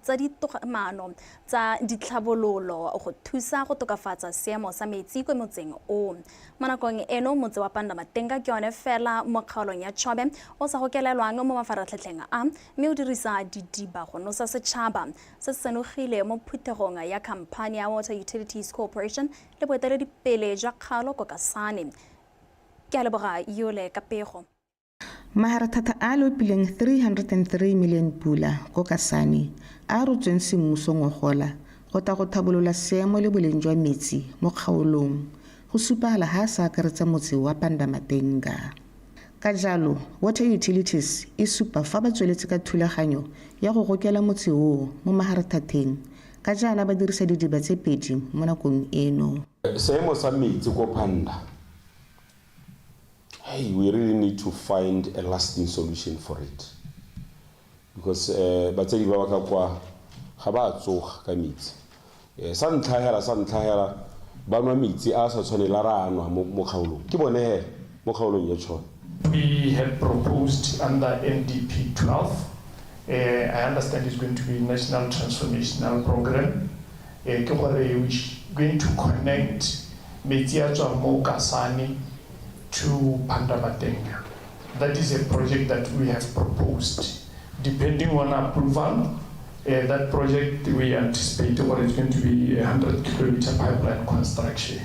[SPEAKER 2] tsa ditogamaano tsa ditlhabololo go thusa go tokafatsa seemo sa metsi kwa motseng o. Mo nakong eno motse wa Pandamatenga ke yone fela mo kgaolong ya Chobe o sa gokelelwang mo mafaratlhatlheng a mme o dirisa didiba go nosa setšhaba se se senogile mo phuthegong ya khamphane ya Water Utilities Corporation le boeteledipele jwa kgaolo ko Kasane. Ke a leboga Yole Kapego.
[SPEAKER 1] Maharatata a lopileng 303 million pula ko Kasane a rotsweng semmuso ngogola go ta go thabolola seemo le boleng jwa metsi mo kgaolong go supagala ha sa akaretsa motse wa Pandamatenga. Ka jalo, Water Utilities e supa fa ba tsweletse ka thulaganyo ya go gokela motse o mo maharathateng ka jaana ba dirisa didiba tse pedi mo nakong eno.
[SPEAKER 3] Seemo sa metsi ko Panda, hey, we really need to find a lasting solution for it. Because batsedi ba ka kwa ga ba tsoga ka metsi. Sa ntlhahela ba nwa metsi a sa tshwanela ra anwa mo kgaolong. Ke bone he mo kgaolong ya Chobe.
[SPEAKER 23] We had proposed under NDP 12, I understand it's going to be a national transformational program. We're going to connect metsi a tswa mo Kasane to Pandamatenga. That is a project that we have proposed. Depending on approval, that project we anticipate it's going to be a 100-kilometer pipeline construction.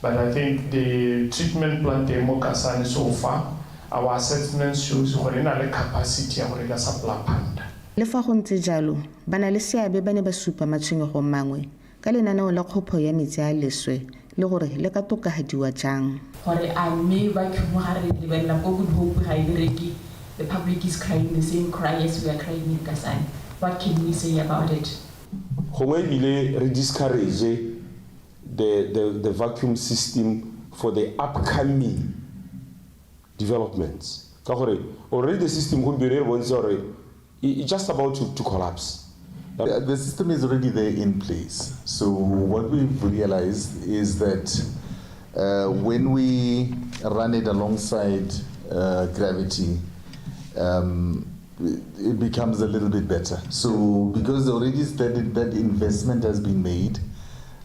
[SPEAKER 23] But I think the treatment plant in Mokasane so far, our assessment shows we have the capacity to supply Panda.
[SPEAKER 1] Le fa go ntse jalo, bana le seabe ba ne ba supa matshwenyego mangwe ka lenaneo la kgopho ya metsi a leswe le gore le ka tokafadiwa jang.
[SPEAKER 24] Gore a mme ba khumogare le lebella go good hope ga direki. The public is crying the same cry as we are crying in Kasane. What can we say about it?
[SPEAKER 3] Gongwe bile re discourage the vacuum system for the upcoming developments. Ka gore already the system go be it's just about to collapse.
[SPEAKER 25] The system is already there in place. So what we've realized is that when we run it alongside gravity, it becomes a little bit better. So because already that investment has been made,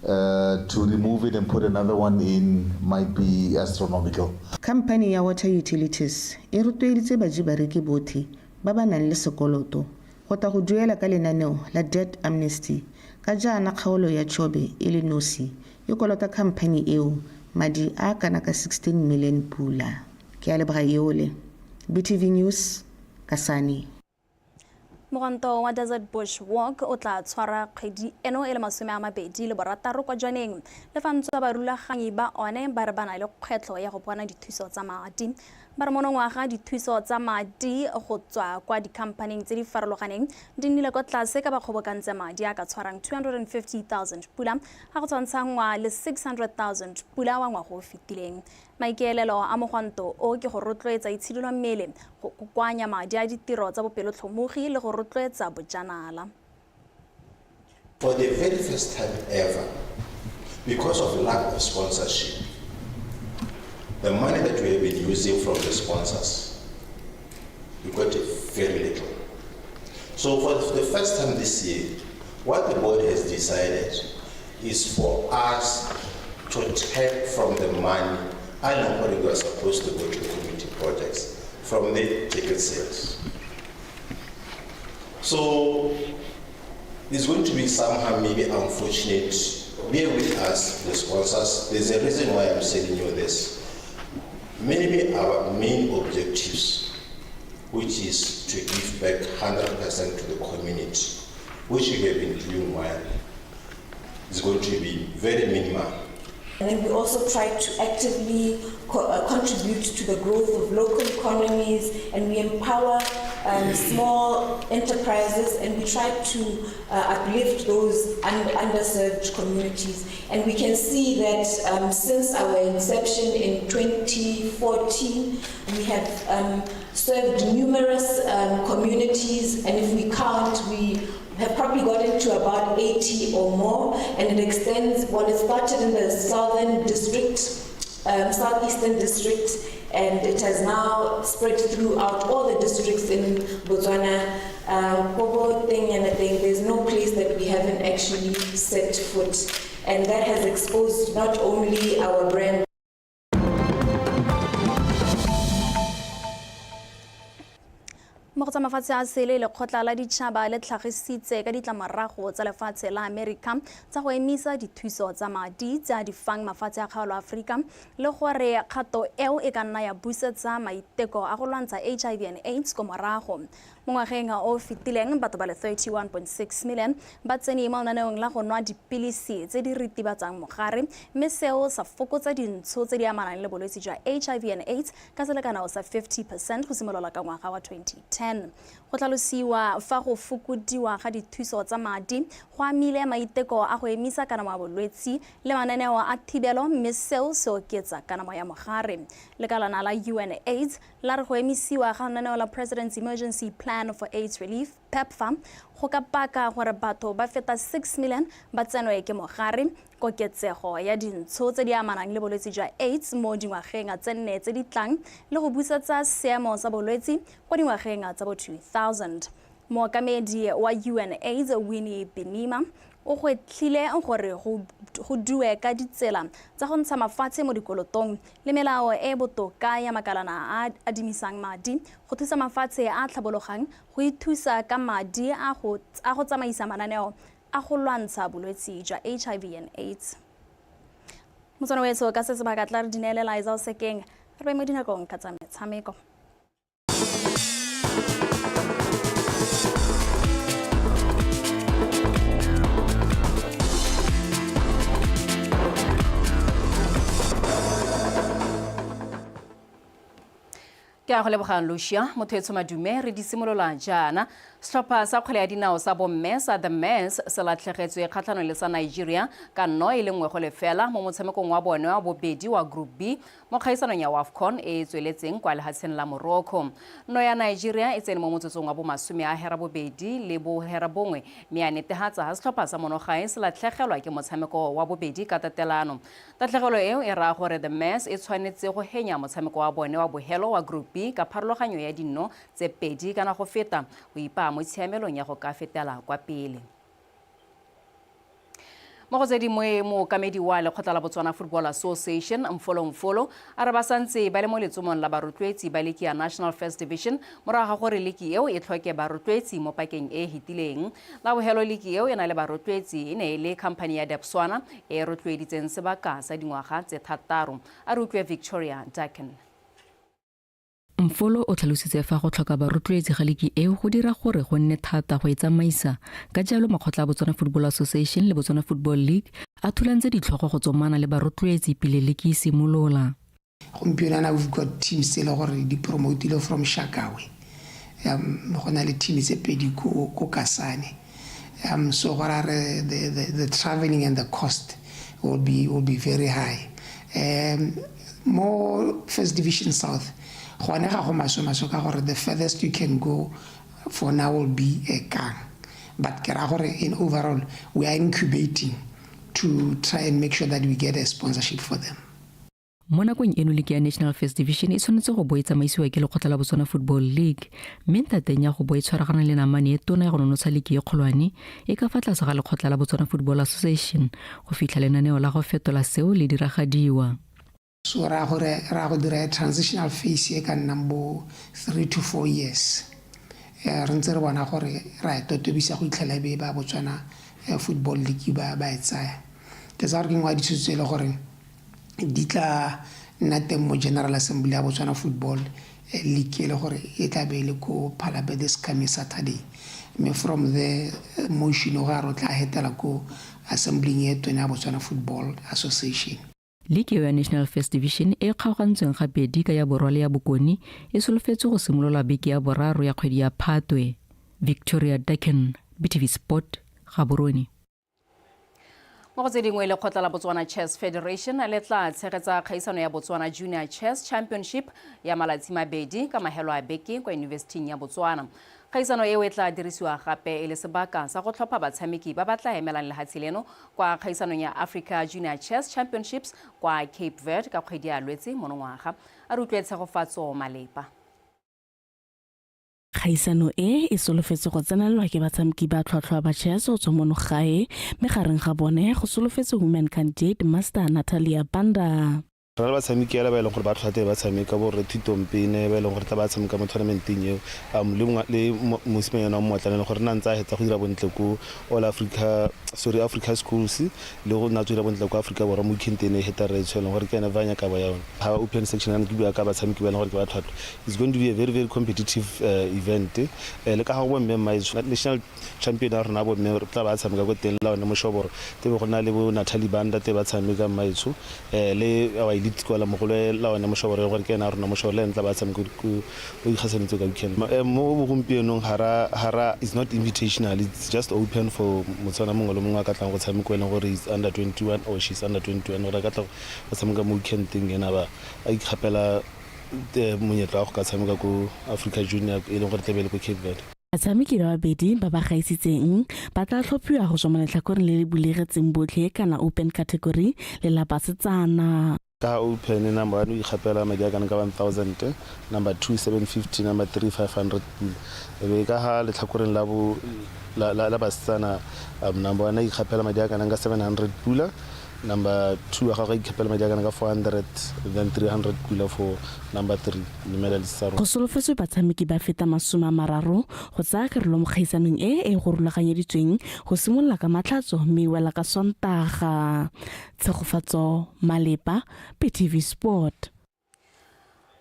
[SPEAKER 25] to remove it and put another one in might be astronomical.
[SPEAKER 1] Company ya Water Utilities e rotloeditse bajibareki botlhe ba ba nang le sekoloto go ta go duela ka lenaneo la debt amnesty ka jaana kgaolo ya Chobe e le nosi e kolota company eo madi a kana ka 16 million pula. Ke a leboga Yole, BTV News, Kasane.
[SPEAKER 2] Mogonto wa Desert Bush Walk o tla tshwara kgwedi eno e le 26 kwa Jwaneng le fa ntse ba rulaganyi ba one ba re bana le kgwetlho ya go bona dithuso tsa madi. Ba re monongwaga dithuso tsa madi go tswa kwa dikhamphaneng tse di farologaneng di nnile kwa tlase ka ba kgobokantse madi a ka tshwarang 250,000 pula ga go tshwantshangwa le 600,000 pula wa ngwaga o fetileng. Maikaelelo a mogonto o ke go rotloetsa itshidilo mmele go kokoanya madi a ditiro tsa bopelotlhomogi le go rotloetsa bojanala.
[SPEAKER 26] For the very first time ever, because of lack of sponsorship, the money that we have been using from the sponsors, we got very little. So for the first time this year, what the board has decided is for us to take from the money we were supposed to go to community projects from the ticket sales. So it's going to be somehow maybe unfortunate. Bear with us, the sponsors. There's a reason why I'm telling you this. Maybe our main objectives, which is to give back 100% to the community, which we have been doing well, is going to be very minimal.
[SPEAKER 27] And then we also try to actively contribute to the growth of local economies, and we empower
[SPEAKER 21] small enterprises, and we try to uplift those underserved communities. And we can see that since our inception in 2014, we have served numerous communities, and if we count, we have probably gotten to about 80 or more, and it extends, well, it started in the southern district, southeastern district, and it has now spread throughout all the districts in Botswana. There's no place that we haven't actually set foot, and that has exposed not only our brand.
[SPEAKER 2] Mo go tsa mafatshe a sele le kgotla la ditšhaba le tlhagisitse ka ditlamorago tsa lefatshe la America tsa go emisa dithuso tsa madi tsa difang mafatshe a kgaolo Afrika le gore kgato eo e ka nna ya busetsa maiteko a go lwantsha HIV and AIDS ko morago. Mo ngwageng o fetileng batho ba le 31.6 million ba tsene mo lenaneong la go nwa dipilisi tse di ritibatsang mogare, mme seo sa fokotsa dintsho tse di amanang le bolwetse jwa HIV and AIDS ka selekano sa 50% go simolola ka ngwaga wa 2010. Go tlhalosiwa fa go fokodiwa ga dithuso tsa madi go amile maiteko a go emisa kanamo ya bolwetse le mananeo a thibelo, mme seo se oketsa kanamo ya mogare. Lekalana la UNAIDS la re go emisiwa ga lenaneo la President's Emergency Plan for AIDS Relief, PEPFAR, go ka paka gore batho ba feta 6 million ba tsenwe ke mogare, koketsego ya dintsho tse di amanang le bolwetse jwa AIDS mo dingwageng tse nne tse di tlang le go busetsa seemo sa bolwetse kwa dingwageng tsa bo 2000. Mookamedi wa UNAIDS Winnie Benima o go tlile gore go duwe ka ditsela tsa go ntsha mafatshe mo dikolotong le melao e botoka ya makalana a adimisang madi go thusa mafatshe a tlhabologang go ithusa ka madi a go tsamaisa mananeo a go lwantsha bolwetse jwa HIV and AIDS. Motswana wetso ka se sebaka tla re dinelela Isao Sekeng re be mo dinakong ka tsa metshameko.
[SPEAKER 4] Ke a go lebogang Lucia motho etso madume re di simolola jana setlhopha sa kgwele ya dinao sa bomme sa The Mens se latlhegetswe kgatlhanong le sa Nigeria ka no e le nngwe go lefela mo motshamekong wa bone wa bobedi wa Group B mo kgaisanong ya AFCON e tsweletseng kwa lehatsheng la Morocco. No ya Nigeria e tsene mo motsotsong wa bo masome a hera bobedi le bo hera bongwe mme ya netehatsa ha setlhopha sa monogae se latlhegelwa ke motshameko wa bobedi ka tatelano. Tatlhegelo eo e ra gore The Mens e tshwanetse go henya motshameko wa bone wa bohelo wa Group B ka pharologanyo ya dino tse pedi kana go feta go ipa mo tshiamelong ya go ka fetela kwa pele. Mo go tsedimwe mookamedi wa lekgotla la Botswana Football Association Mfolo a re ba santse ba le mo letsomong la barotloetsi ba leki ya National First Division moraga gore leki eo e tlhoke barotloetsi mo pakeng e hitileng. La bohelo leki eo e na le barotloetsi e ne le company ya Botswana e rotloeditseng sebaka sa dingwaga tse 3. A re utlwe Victoria Daken.
[SPEAKER 5] Mfolo o tlhalositse fa go tlhoka barotloetsi ga leki eo go dira gore go nne thata go e tsamaisa ka jalo makgotla a Botswana Football Association le Botswana Football League a thulantse ditlhogo go tsomana le barotloetsi pele leki e simolola.
[SPEAKER 6] Gompieno we've got teams tse le gore di promoted from Shakawe. Go na le teams tse pedi ko Kasane. So what are the traveling and the cost will be very high. More First Division South. The furthest you can go for now will be a Kang. But in overall, we are incubating to try and make sure that we get a sponsorship for them.
[SPEAKER 5] Mo nakong eno leki ya National First Division e tshwanetse go bo e tsamaisiwa ke lekgotla la Botswana Football League, mme ntateng ya go bo e tshwaragana le namane e tona ya go nonotsha leki e kgolwane e ka fa tlase ga lekgotla la Botswana Football Association go fitlha lenaneo la go fetola seo le diragadiwa.
[SPEAKER 6] So ra go dira transitional phase e ka number 3 to 4 years. Re ntse re bona gore ra totobisa go itlhela be ba Botswana Football League ba e tsaya. Ke sa re ke ngwa ditshutse le gore di tla nna teng mo General Assembly ya Botswana Football League le gore e tla be le ko Palabet this coming Saturday. Me from the motion o ga ro tla hetela ko assembly ya Botswana Football Association.
[SPEAKER 5] League ya National First Division e kgaogantsweng gabedi ka ya borwa le ya bokoni e solofetse go simolola beke ya boraro ya kgwedi ya Phatwe. Victoria Decken, BTV Sport, Gaborone.
[SPEAKER 4] Mo go tse dingwe le kgotla la Botswana Chess Federation le tla tshegetsa kgaisano ya Botswana Junior Chess Championship ya malatsi mabedi ka mahelo a beke kwa University ya Botswana. Kgaisano eo e tla dirisiwa gape e le sebaka sa go tlhopha batshameki ba ba tla emelang lehatshe leno kwa kgaisanong ya Africa Junior Chess Championships kwa Cape Verde ka kgwedi ya Lwetse monongwaga. A re utlwe tshegofatso Malepa.
[SPEAKER 7] Kgaisano e solofetse go tsenelelwa ke batshameki ba tlhotlhwa ba chess o tswa mo gae me gareng ga bone go solofetse women candidate Master Natalia Banda.
[SPEAKER 8] Re ba tshameki ya ba ile gore ba tlhate ba tshameka bo re Thitompene ba ile gore tla ba tshameka mo tournamenteng eo le mosimanyana mo motlaneng gore nna ntse a hetsa go dira bontle ko Africa Schools le go nna tswela bontle ko Africa borwa mo kentene heta re tshwela gore ke ena vanya ka ba yona ha open section ana ke bua ka ba tshameki ba ile gore ke ba tlhatlo. It's going to be a very very competitive event le ka ga go mme national champion a rena bo mme tla ba tshameka go teng la ona mo shoboro te go na le bo Natalie Banda te ba tshameka maitsho le ditskola mo go la ona mo shoboro gore ke ena rena mo shoboro le ntla ba tshameka go ikgasanetse ka weekend mo bo gompienong hara is not invitational, it's just open for motsana mongwe le mongwe ka tlang go tshameka le gore is under 21 or she's under 21 gore ka tla go tshameka mo weekend teng ena ba a ikgapela monyetla go ka tshameka ko Africa Junior e leng gore tebele ko Cape Verde.
[SPEAKER 7] Batshameki ba babedi ba ba gaisitseng ba tla tlhophiwa go tswa mo letlhakoreng le le bulegetseng botlhe kana open category le la basetsana.
[SPEAKER 8] Ka open number 1 o ikgapela madi a kana ka 1000, number 2 750, number 3 500 ebe ka ha letlhakoreng la basetsana number 1 ikgapela madi a kana ka 700 pula, number 2 a ga ikgapela madi a kana ka 400, then 300 pula for number 3 le medalist.
[SPEAKER 7] Go solofetse batshameki ba feta 30 go tsaya karolo mo kgaisanong e go rulaganyeditsweng go simolola ka matlhatso mme wela ka Sontaga. Tshegofatso Malepa, BTV Sport.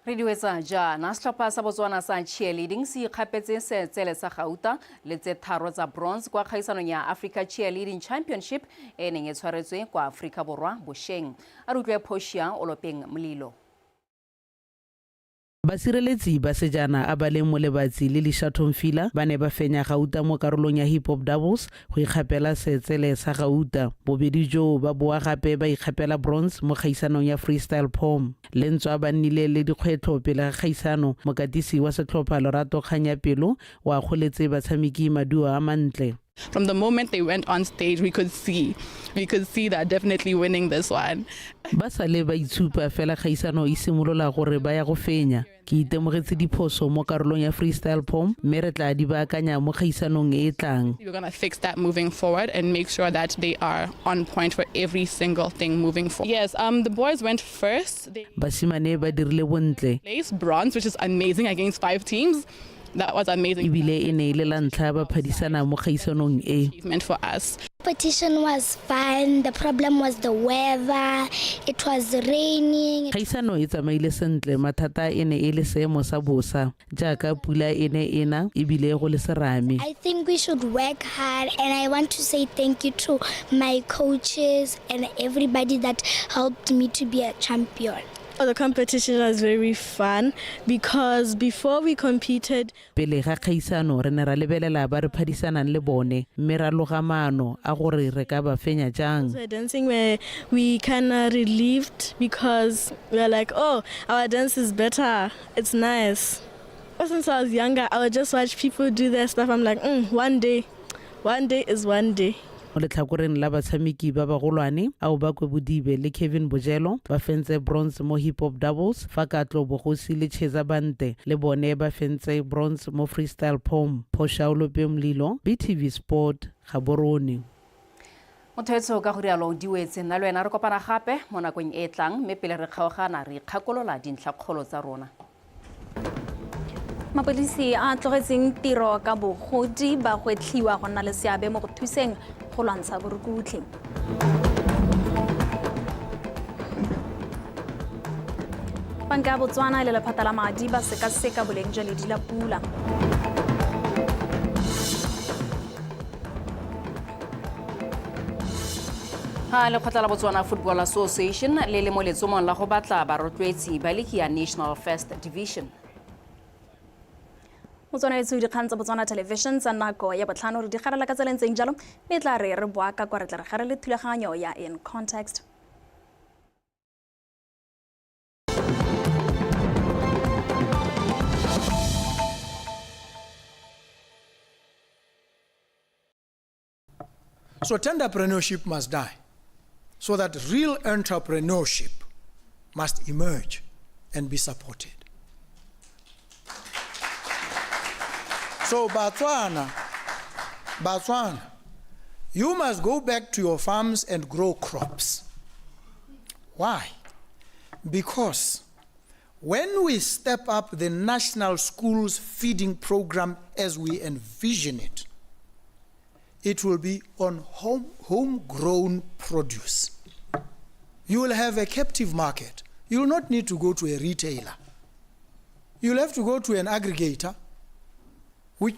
[SPEAKER 4] Re diwetsa jaana setlhopha sa Botswana sa cheerleading se ikgapetse seetsele sa gauta le tse tharo tsa bronze kwa kgaisanong ya Africa Cheerleading Championship e neng e tshwaretswe kwa Afrika Borwa Bosheng. A re utlwe Posia Olopeng Mlilo.
[SPEAKER 9] Basireletsi ba sejana a ba leng mo lebatsi le Lishathomfila ba ne ba fenya gauta mo karolong ya hip hop doubles go ikgapela seetsele sa gauta. Bobedi jo ba boa gape ba ikgapela bronze mo kgaisanong ya freestyle pom. Lentswa ba nnile le dikgwetlho pele ga kgaisano. Mokatisi wa setlhopha Lorato Kganyapelo wa kgoletse batshameki maduo a mantle.
[SPEAKER 10] From the moment they went on stage, we could see that definitely winning this one.
[SPEAKER 9] Ba sale ba itshupa fela kgaisano e simolola gore ba ya go fenya. Ke itemogetse diphoso mo karolong ya freestyle pom, mme re tla di baakanya mo kgaisanong e tlang.
[SPEAKER 10] We're going to fix that moving forward and make sure that they are on point for every single thing moving forward. Yes, the boys went first. They
[SPEAKER 9] Basimane ba dirile bontle.
[SPEAKER 10] placed bronze, which is amazing against 5 teams. That was amazing.
[SPEAKER 9] Ibile e ne le la ntlha ba phadisana mo kgaisanong e.
[SPEAKER 10] Achievement for us.
[SPEAKER 11] Competition was fun. The problem was the weather. It was raining.
[SPEAKER 9] Kgaisano e tsamaile sentle, mathata e ne e le seemo sa bosa jaaka pula e ne ena ebile go le serame.
[SPEAKER 11] I think we should work hard, and I want to say thank you to my coaches and everybody that helped me to be a champion.
[SPEAKER 13] The competition was very fun because before we competed,
[SPEAKER 9] Pele ga kgaisano re ne ra lebelela ba re phadisanang le bone mme ra loga maano a gore re ka ba fenya jang.
[SPEAKER 13] we were dancing where we kind of relieved because we were like, oh, our dance is better. It's nice. Since I was younger, I would just watch people do their stuff. I'm like, one day is one day.
[SPEAKER 9] Mo letlhakoreng la batshameki ba bagolwane ao ba kwe bodibe le Kevin Bojelo ba fentse bronze mo hip hop doubles fa Katlo Bogosi le Cheza Bante le bone ba fentse bronze mo freestyle pom. Poshaolo Pemlilo, BTV Sport, Gaborone.
[SPEAKER 4] Mothetso ka go rialo diwetse nna le wena re kopana gape mo nakong e tlang mme pele re kgaogana re ikgakolola dintlhakgolo tsa rona.
[SPEAKER 2] Mapodisi a tlogetseng tiro ka bogodi ba gwetlhiwa go nna le seabe mo go thuseng go lwantsha borukutlhi. Banka ya Botswana le lephata la madi ba sekaseka boleng jwa ledi la pula.
[SPEAKER 4] ga lekgotla la Botswana Football Association le le mo letsomong la go batla barotloetsi ba ligi ya National First Division.
[SPEAKER 2] Motswana etso dikgang tsa Botswana Television tsa nako ya botlhano re di garela ka tselentseng jalo mme tla re boa ka kwa re tla re gare le thulaganyo ya In Context.
[SPEAKER 12] So tenderpreneurship must die, so that real entrepreneurship must emerge and be supported. So Botswana, you must go back to your farms and grow crops. Why? Because when we step up the national schools feeding program as we envision it, it will be on homegrown produce. You will have a captive market. You will not need to go to a retailer. You'll have to go to an aggregator which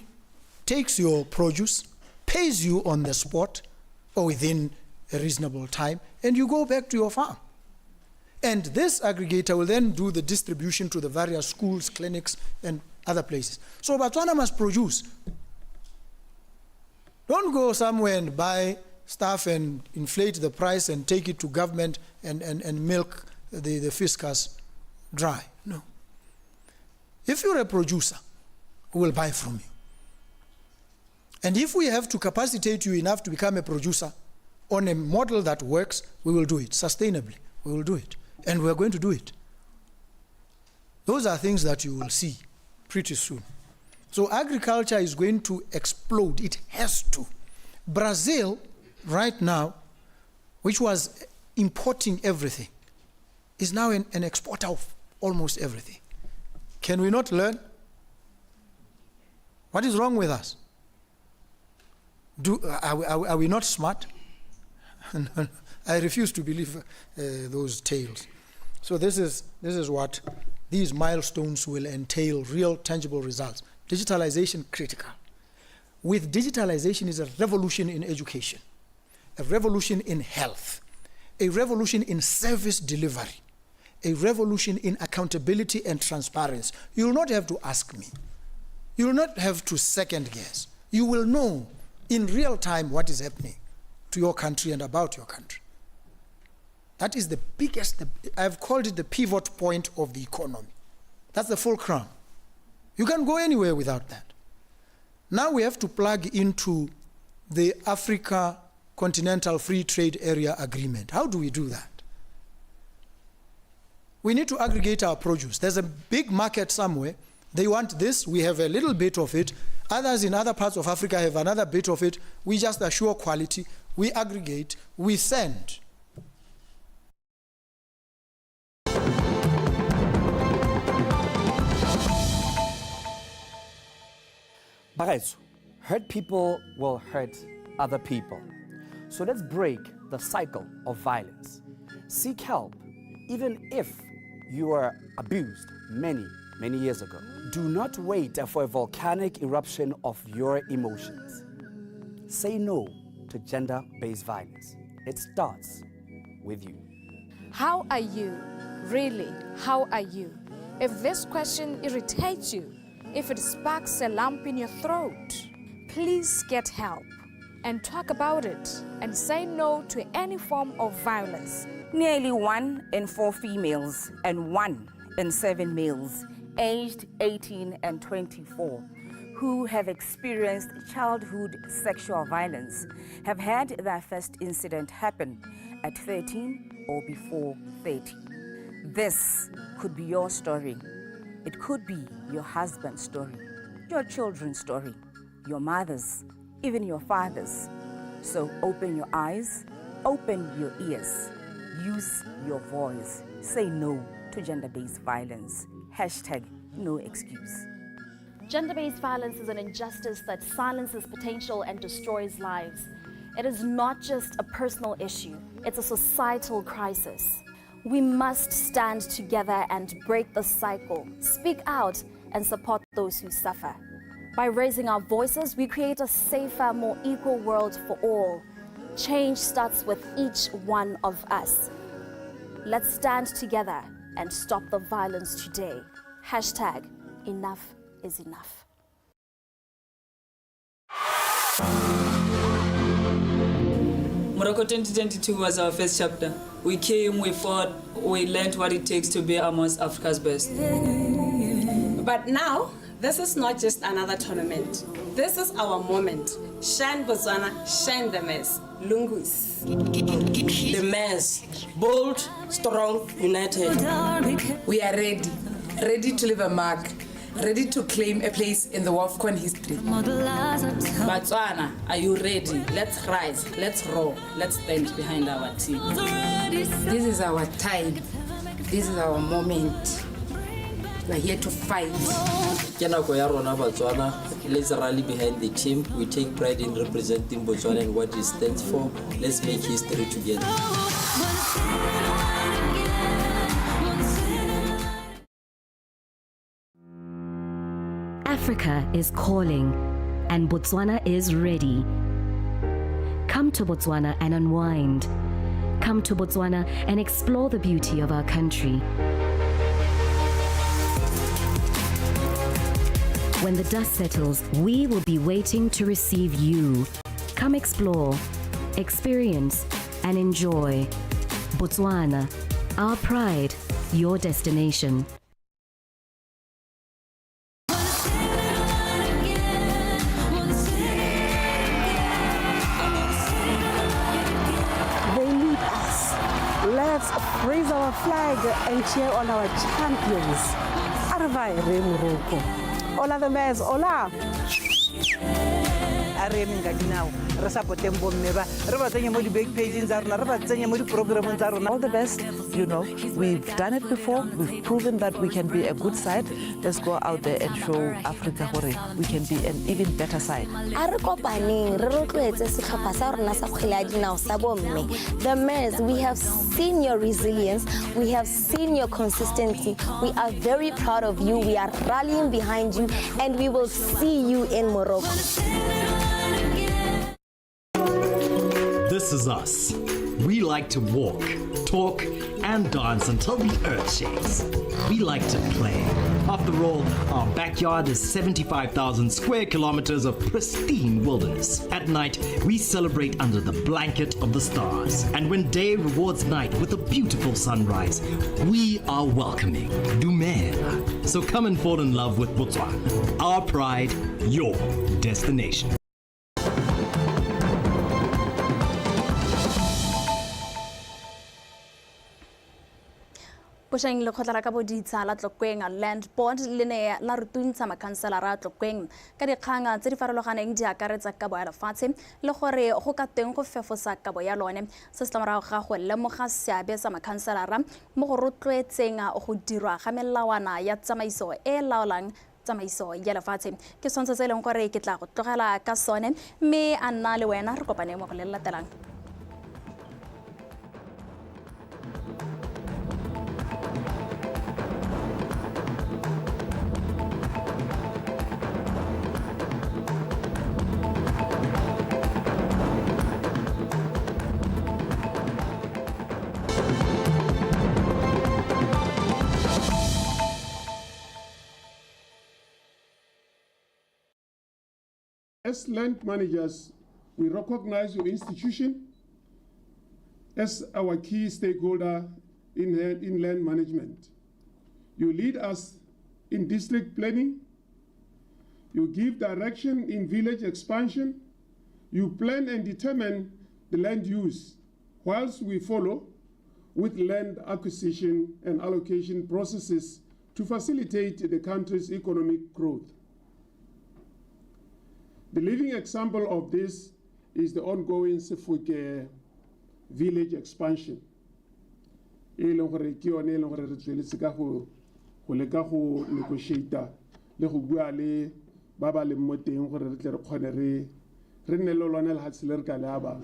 [SPEAKER 12] takes your produce, pays you on the spot or within a reasonable time, and you go back to your farm. And this aggregator will then do the distribution to the various schools, clinics, and other places. So Botswana must produce. Don't go somewhere and buy stuff and inflate the price and take it to government and milk the fiscus dry. No. If you're a producer, we will buy from you. And if we have to capacitate you enough to become a producer on a model that works, we will do it sustainably. We will do it. And we're going to do it. Those are things that you will see pretty soon. So agriculture is going to explode. It has to. Brazil, right now, which was importing everything, is now an exporter of almost everything. Can we not learn? What is wrong with us? Are we not smart? I refuse to believe those tales. So this is what these milestones will entail, real tangible results. Digitalization critical. With digitalization is a revolution in education, a revolution in health, a revolution in service delivery, a revolution in accountability and transparency. You will not have to ask me. You will not have to second guess. You will know in real time what is happening to your country and about your country. That is the biggest, I've called it the pivot point of the economy. That's the fulcrum. You can't go anywhere without that. Now we have to plug into the Africa Continental Free Trade Area Agreement. How do we do that? We need to aggregate our produce. There's a big market somewhere. They want this, we have a little bit of it. Others in other parts of Africa have another bit of it. We just assure quality, we aggregate, we send.
[SPEAKER 14] Bagaetso, hurt people will hurt other people. So let's break the cycle of violence. Seek help, even if you were abused many years ago. Do not wait for a volcanic eruption of your emotions. Say no to gender-based violence. It starts with you.
[SPEAKER 15] How are you? Really, how are you? If this question irritates you, if it sparks a lump in your throat, please get help and talk about it and say no to any form of violence.
[SPEAKER 16] Nearly 1 in 4 females and 1 in 7 males aged 18 and 24 who have experienced childhood sexual violence have had their first incident happen at 13 or before 30. This could be your story. It could be your husband's story, your children's story, your mother's, even your father's. So open your eyes, open your ears, use your voice. Say no to gender-based violence. #no excuse.
[SPEAKER 17] Gender-based violence is an injustice that silences potential and destroys lives. It is not just a personal issue, it's a societal crisis. We must stand together and break the cycle, speak out, and support those who suffer. By raising our voices, we create a safer, more equal world for all. Change starts with each one of us. Let's stand together and stop the violence today. Hashtag enough is enough.
[SPEAKER 3] Morocco 2022 was our first chapter. We came, we fought, we learned what it takes to be amongst Africa's best.
[SPEAKER 18] But now, this is not just another tournament. This is our moment. Shine Botswana, shine the mess. Lungus.
[SPEAKER 19] The mess. Bold, strong, united. We are ready. Ready to leave a mark. Ready to claim a place in the WAFCON history.
[SPEAKER 3] Botswana, are you ready? Let's rise, let's roar, let's stand behind our team.
[SPEAKER 19] This is our time. This is our moment. We're here to fight.
[SPEAKER 3] Let's rally behind the team. We take pride in representing Botswana and what it stands for. Let's make history together.
[SPEAKER 20] Africa is calling, and Botswana is ready. Come to Botswana and unwind. Come to Botswana and explore the beauty of our country. When the dust settles, we will be waiting to receive you. Come explore, experience, and enjoy. Botswana, our pride, your destination.
[SPEAKER 22] Let's raise our flag and cheer on our champions. Arvai Remuroko. Ola the mess, ola.
[SPEAKER 23] All the best, you know, we've done it before, we've proven that we can be a good side. Let's go out there and show Africa we can be an even better side.
[SPEAKER 11] The Mares, we have seen your resilience, we have seen your consistency. We are very proud of you, we are rallying behind you, and we will see you in Morocco.
[SPEAKER 24] This is us. We like to walk, talk, and dance until the earth shakes. We like to play. After all, our backyard is 75,000 square kilometers of pristine wilderness. At night, we celebrate under the blanket of the stars. And when day rewards night with a beautiful sunrise, we are welcoming Dumela. So come and fall in love with Botswana. Our pride, your destination.
[SPEAKER 2] Pushing Lekgotla la Kaboditsa la Tlokweng Land Board le ne la rutuntsha makhanselara a Tlokweng ka dikgang tse di farologaneng di akaretsa kabo ya lefatshe le gore go ka teng go fefosa kabo ya lone se se tlamorago ga go lemoga seabe sa makhanselara mo go rotloetseng go dirwa ga melawana ya tsamaiso e laolang tsamaiso ya lefatshe ke sontsha se leng gore ke tla go tlogela ka sone mme a nna le wena re kopane mo go le latelang.
[SPEAKER 28] As land managers, we recognize your institution as our key stakeholder in land management. You lead us in district planning, you give direction in village expansion, you plan and determine the land use, whilst we follow with land acquisition and allocation processes to facilitate the country's economic growth. The living example of this is the ongoing Tshepiso village expansion. E leng gore ke yone e leng gore re tsweletse ka go leka go negotiate le go bua le ba ba leng mo teng gore re tle re kgone re nne le lona lehatshe le re ka le aba.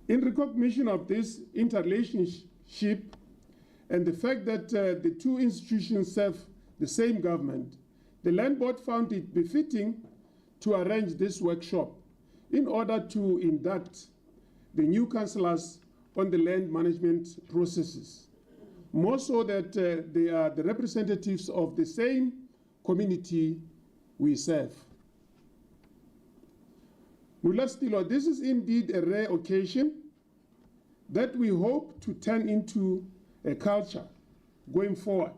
[SPEAKER 28] In recognition of this interrelationship and the fact that the two institutions serve the same government, the Land Board found it befitting to arrange this workshop in order to induct the new councillors on the land management processes, more so that they are the representatives of the same community we serve. Mulastilo, this is indeed a rare occasion that we hope to turn into a culture going forward,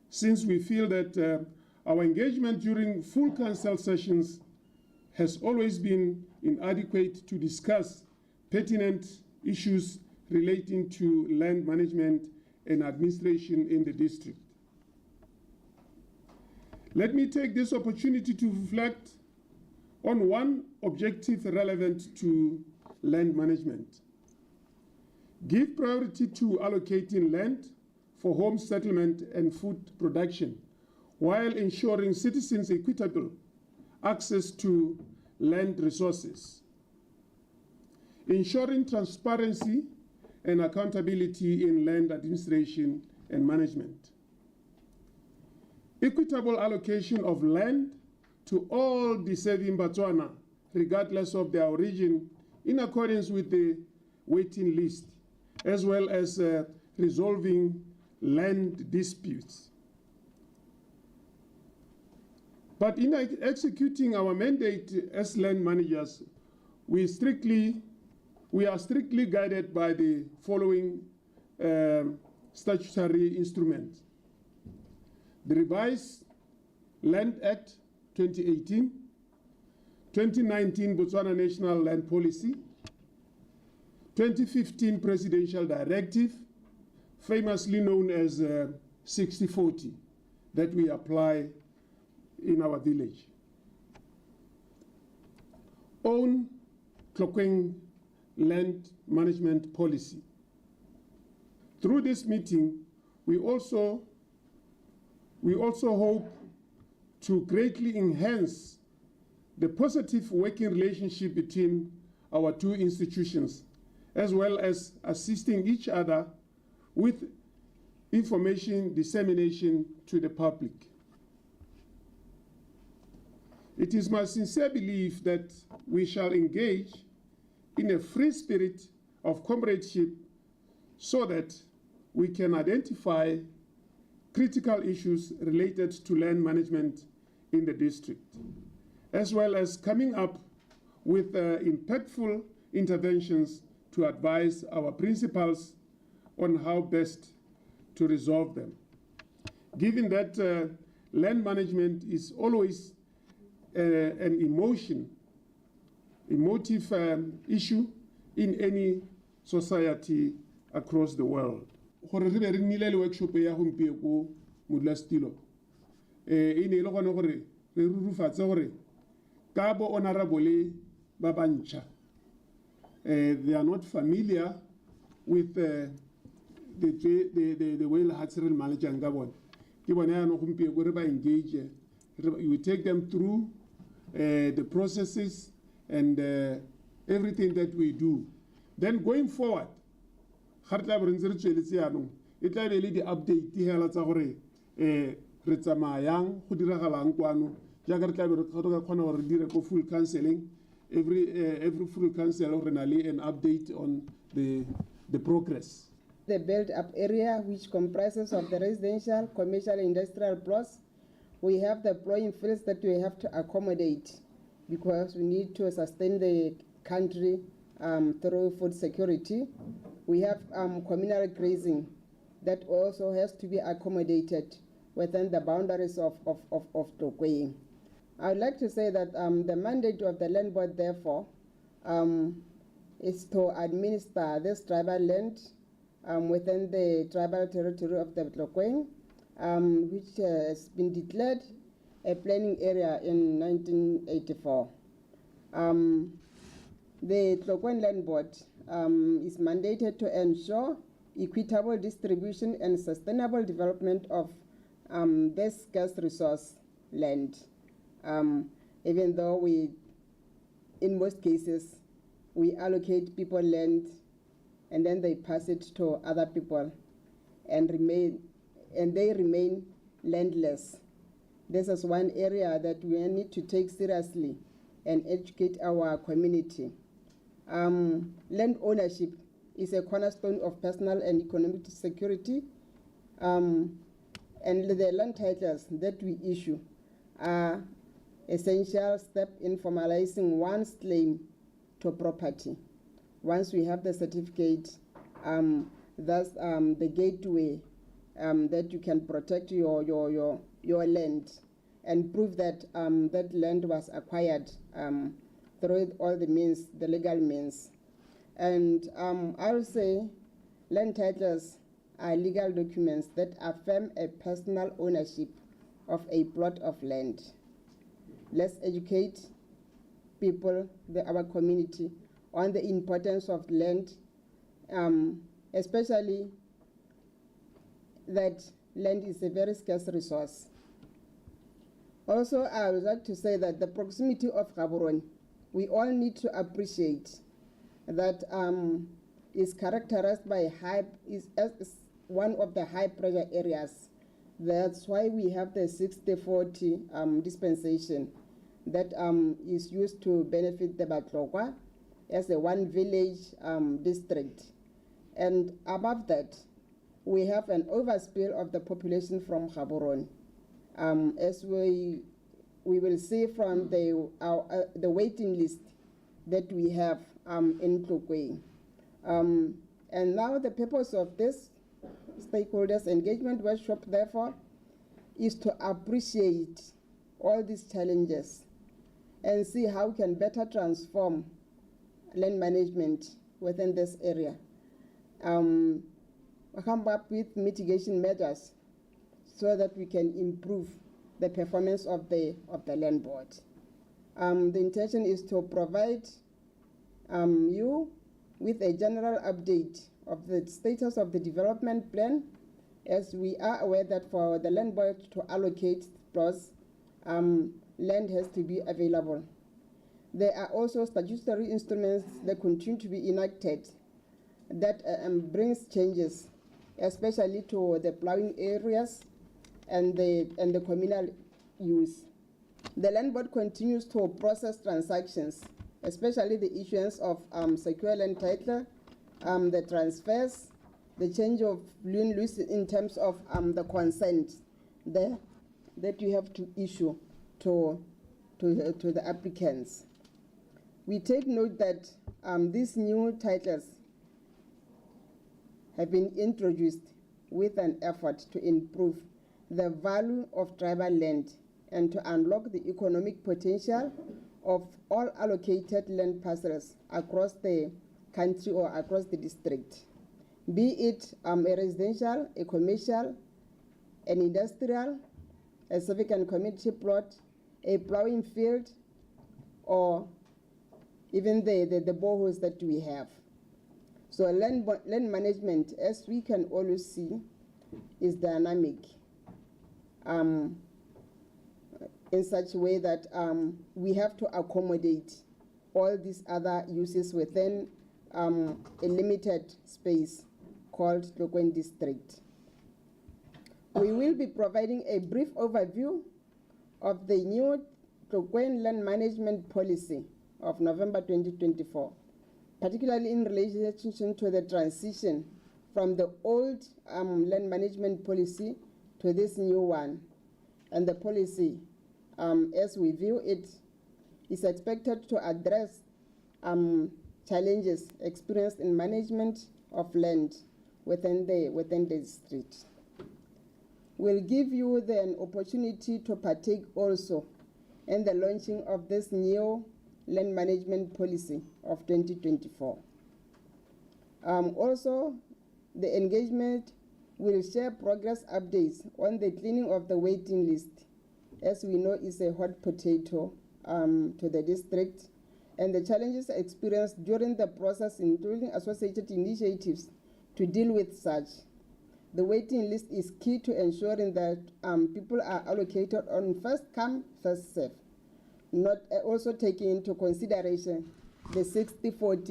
[SPEAKER 28] since we feel that our engagement during full council sessions has always been inadequate to discuss pertinent issues relating to land management and administration in the district. Let me take this opportunity to reflect on one objective relevant to land management. Give priority to allocating land for home settlement and food production, while ensuring citizens equitable access to land resources. Ensuring transparency and accountability in land administration and management. Equitable allocation of land to all deserving Botswana, regardless of their origin, in accordance with the waiting list, as well as resolving land disputes. But in executing our mandate as land managers, we are strictly guided by the following statutory instruments: the Revised Land Act 2018, 2019 Botswana National Land Policy, 2015 Presidential Directive, famously known as 60/40, that we apply in our village. Own Tlokweng land management policy. Through this meeting, we also hope to greatly enhance the positive working relationship between our two institutions, as well as assisting each other with information dissemination to the public. It is my sincere belief that we shall engage in a free spirit of comradeship so that we can identify critical issues related to land management in the district, as well as coming up with impactful interventions to advise our principals on how best to resolve them. Given that land management is always an emotive issue in any society across the world. Gore re be re nnile le workshop ya gompieno ko Modulastilo e ne le gone gore re rurufatse gore ka bo honorable ba bantšha they are not familiar with the way lehatse re le managang ka bone ke bone yana gompieno gore ba engage we take them through the processes and everything that we do. Then going forward, it tla be le di update hela tsa gore re tsamayang go diragalang kwano jaaka re tla be re ka kgona gore re dire ko full counseling every full council re na le an update on the progress.
[SPEAKER 1] The built-up area, which comprises of the residential, commercial, industrial plots, we have the growing fields that we have to accommodate because we need to sustain the country through food security. We have communal grazing that also has to be accommodated within the boundaries of Tlokweng. I would like to say that the mandate of the land board, therefore, is to administer this tribal land within the tribal territory of the Tlokweng, which has been declared a planning area in 1984. The Tlokweng Land Board is mandated to ensure equitable distribution and sustainable development of this scarce resource land. Even though we, in most cases, we allocate people land and then they pass it to other people and they remain landless. This is one area that we need to take seriously and educate our community. Land ownership is a cornerstone of personal and economic security, and the land titles that we issue are essential step in formalizing one's claim to property. Once we have the certificate, that's the gateway that you can protect your land and prove that that land was acquired through all the means, the legal means. And I would say land titles are legal documents that affirm a personal ownership of a plot of land. Let's educate people, our community, on the importance of land, especially that land is a very scarce resource. Also, I would like to say that the proximity of Gaborone, we all need to appreciate that is characterized by is one of the high pressure areas. That's why we have the 60-40 dispensation that is used to benefit the Tlokweng as a one village district. And above that, we have an overspill of the population from Gaborone. As we will see from the waiting list that we have in Tlokweng. And now the purpose of this stakeholders engagement workshop, therefore, is to appreciate all these challenges and see how we can better transform land management within this area. Come up with mitigation measures so that we can improve the performance of the land board. The intention is to provide you with a general update of the status of the development plan, as we are aware that for the land board to allocate plots, land has to be available. There are also statutory instruments that continue to be enacted that brings changes, especially to the plowing areas and the communal use. The land board continues to process transactions, especially the issuance of secure land title, the transfers, the change of lien lease in terms of the consent that you have to issue to the applicants. We take note that these new titles have been introduced with an effort to improve the value of tribal land and to unlock the economic potential of all allocated land parcels across the country or across the district, be it a residential, a commercial, an industrial, a civic and community plot, a plowing field, or even the boreholes that we have. So land management, as we can always see, is dynamic in such a way that we have to accommodate all these other uses within a limited space called Tlokweng District. We will be providing a brief overview of the new Tlokweng Land Management Policy of November 2024, particularly in relation to the transition from the old land management policy to this new one. And the policy, as we view it, is expected to address challenges experienced in management of land within the district. We'll give you an opportunity to partake also in the launching of this new land management policy of 2024. Also, the engagement will share progress updates on the cleaning of the waiting list, as we know is a hot potato to the district, and the challenges experienced during the process, including associated initiatives to deal with such. The waiting list is key to ensuring that people are allocated on first come, first serve, not also taking into consideration the 60-40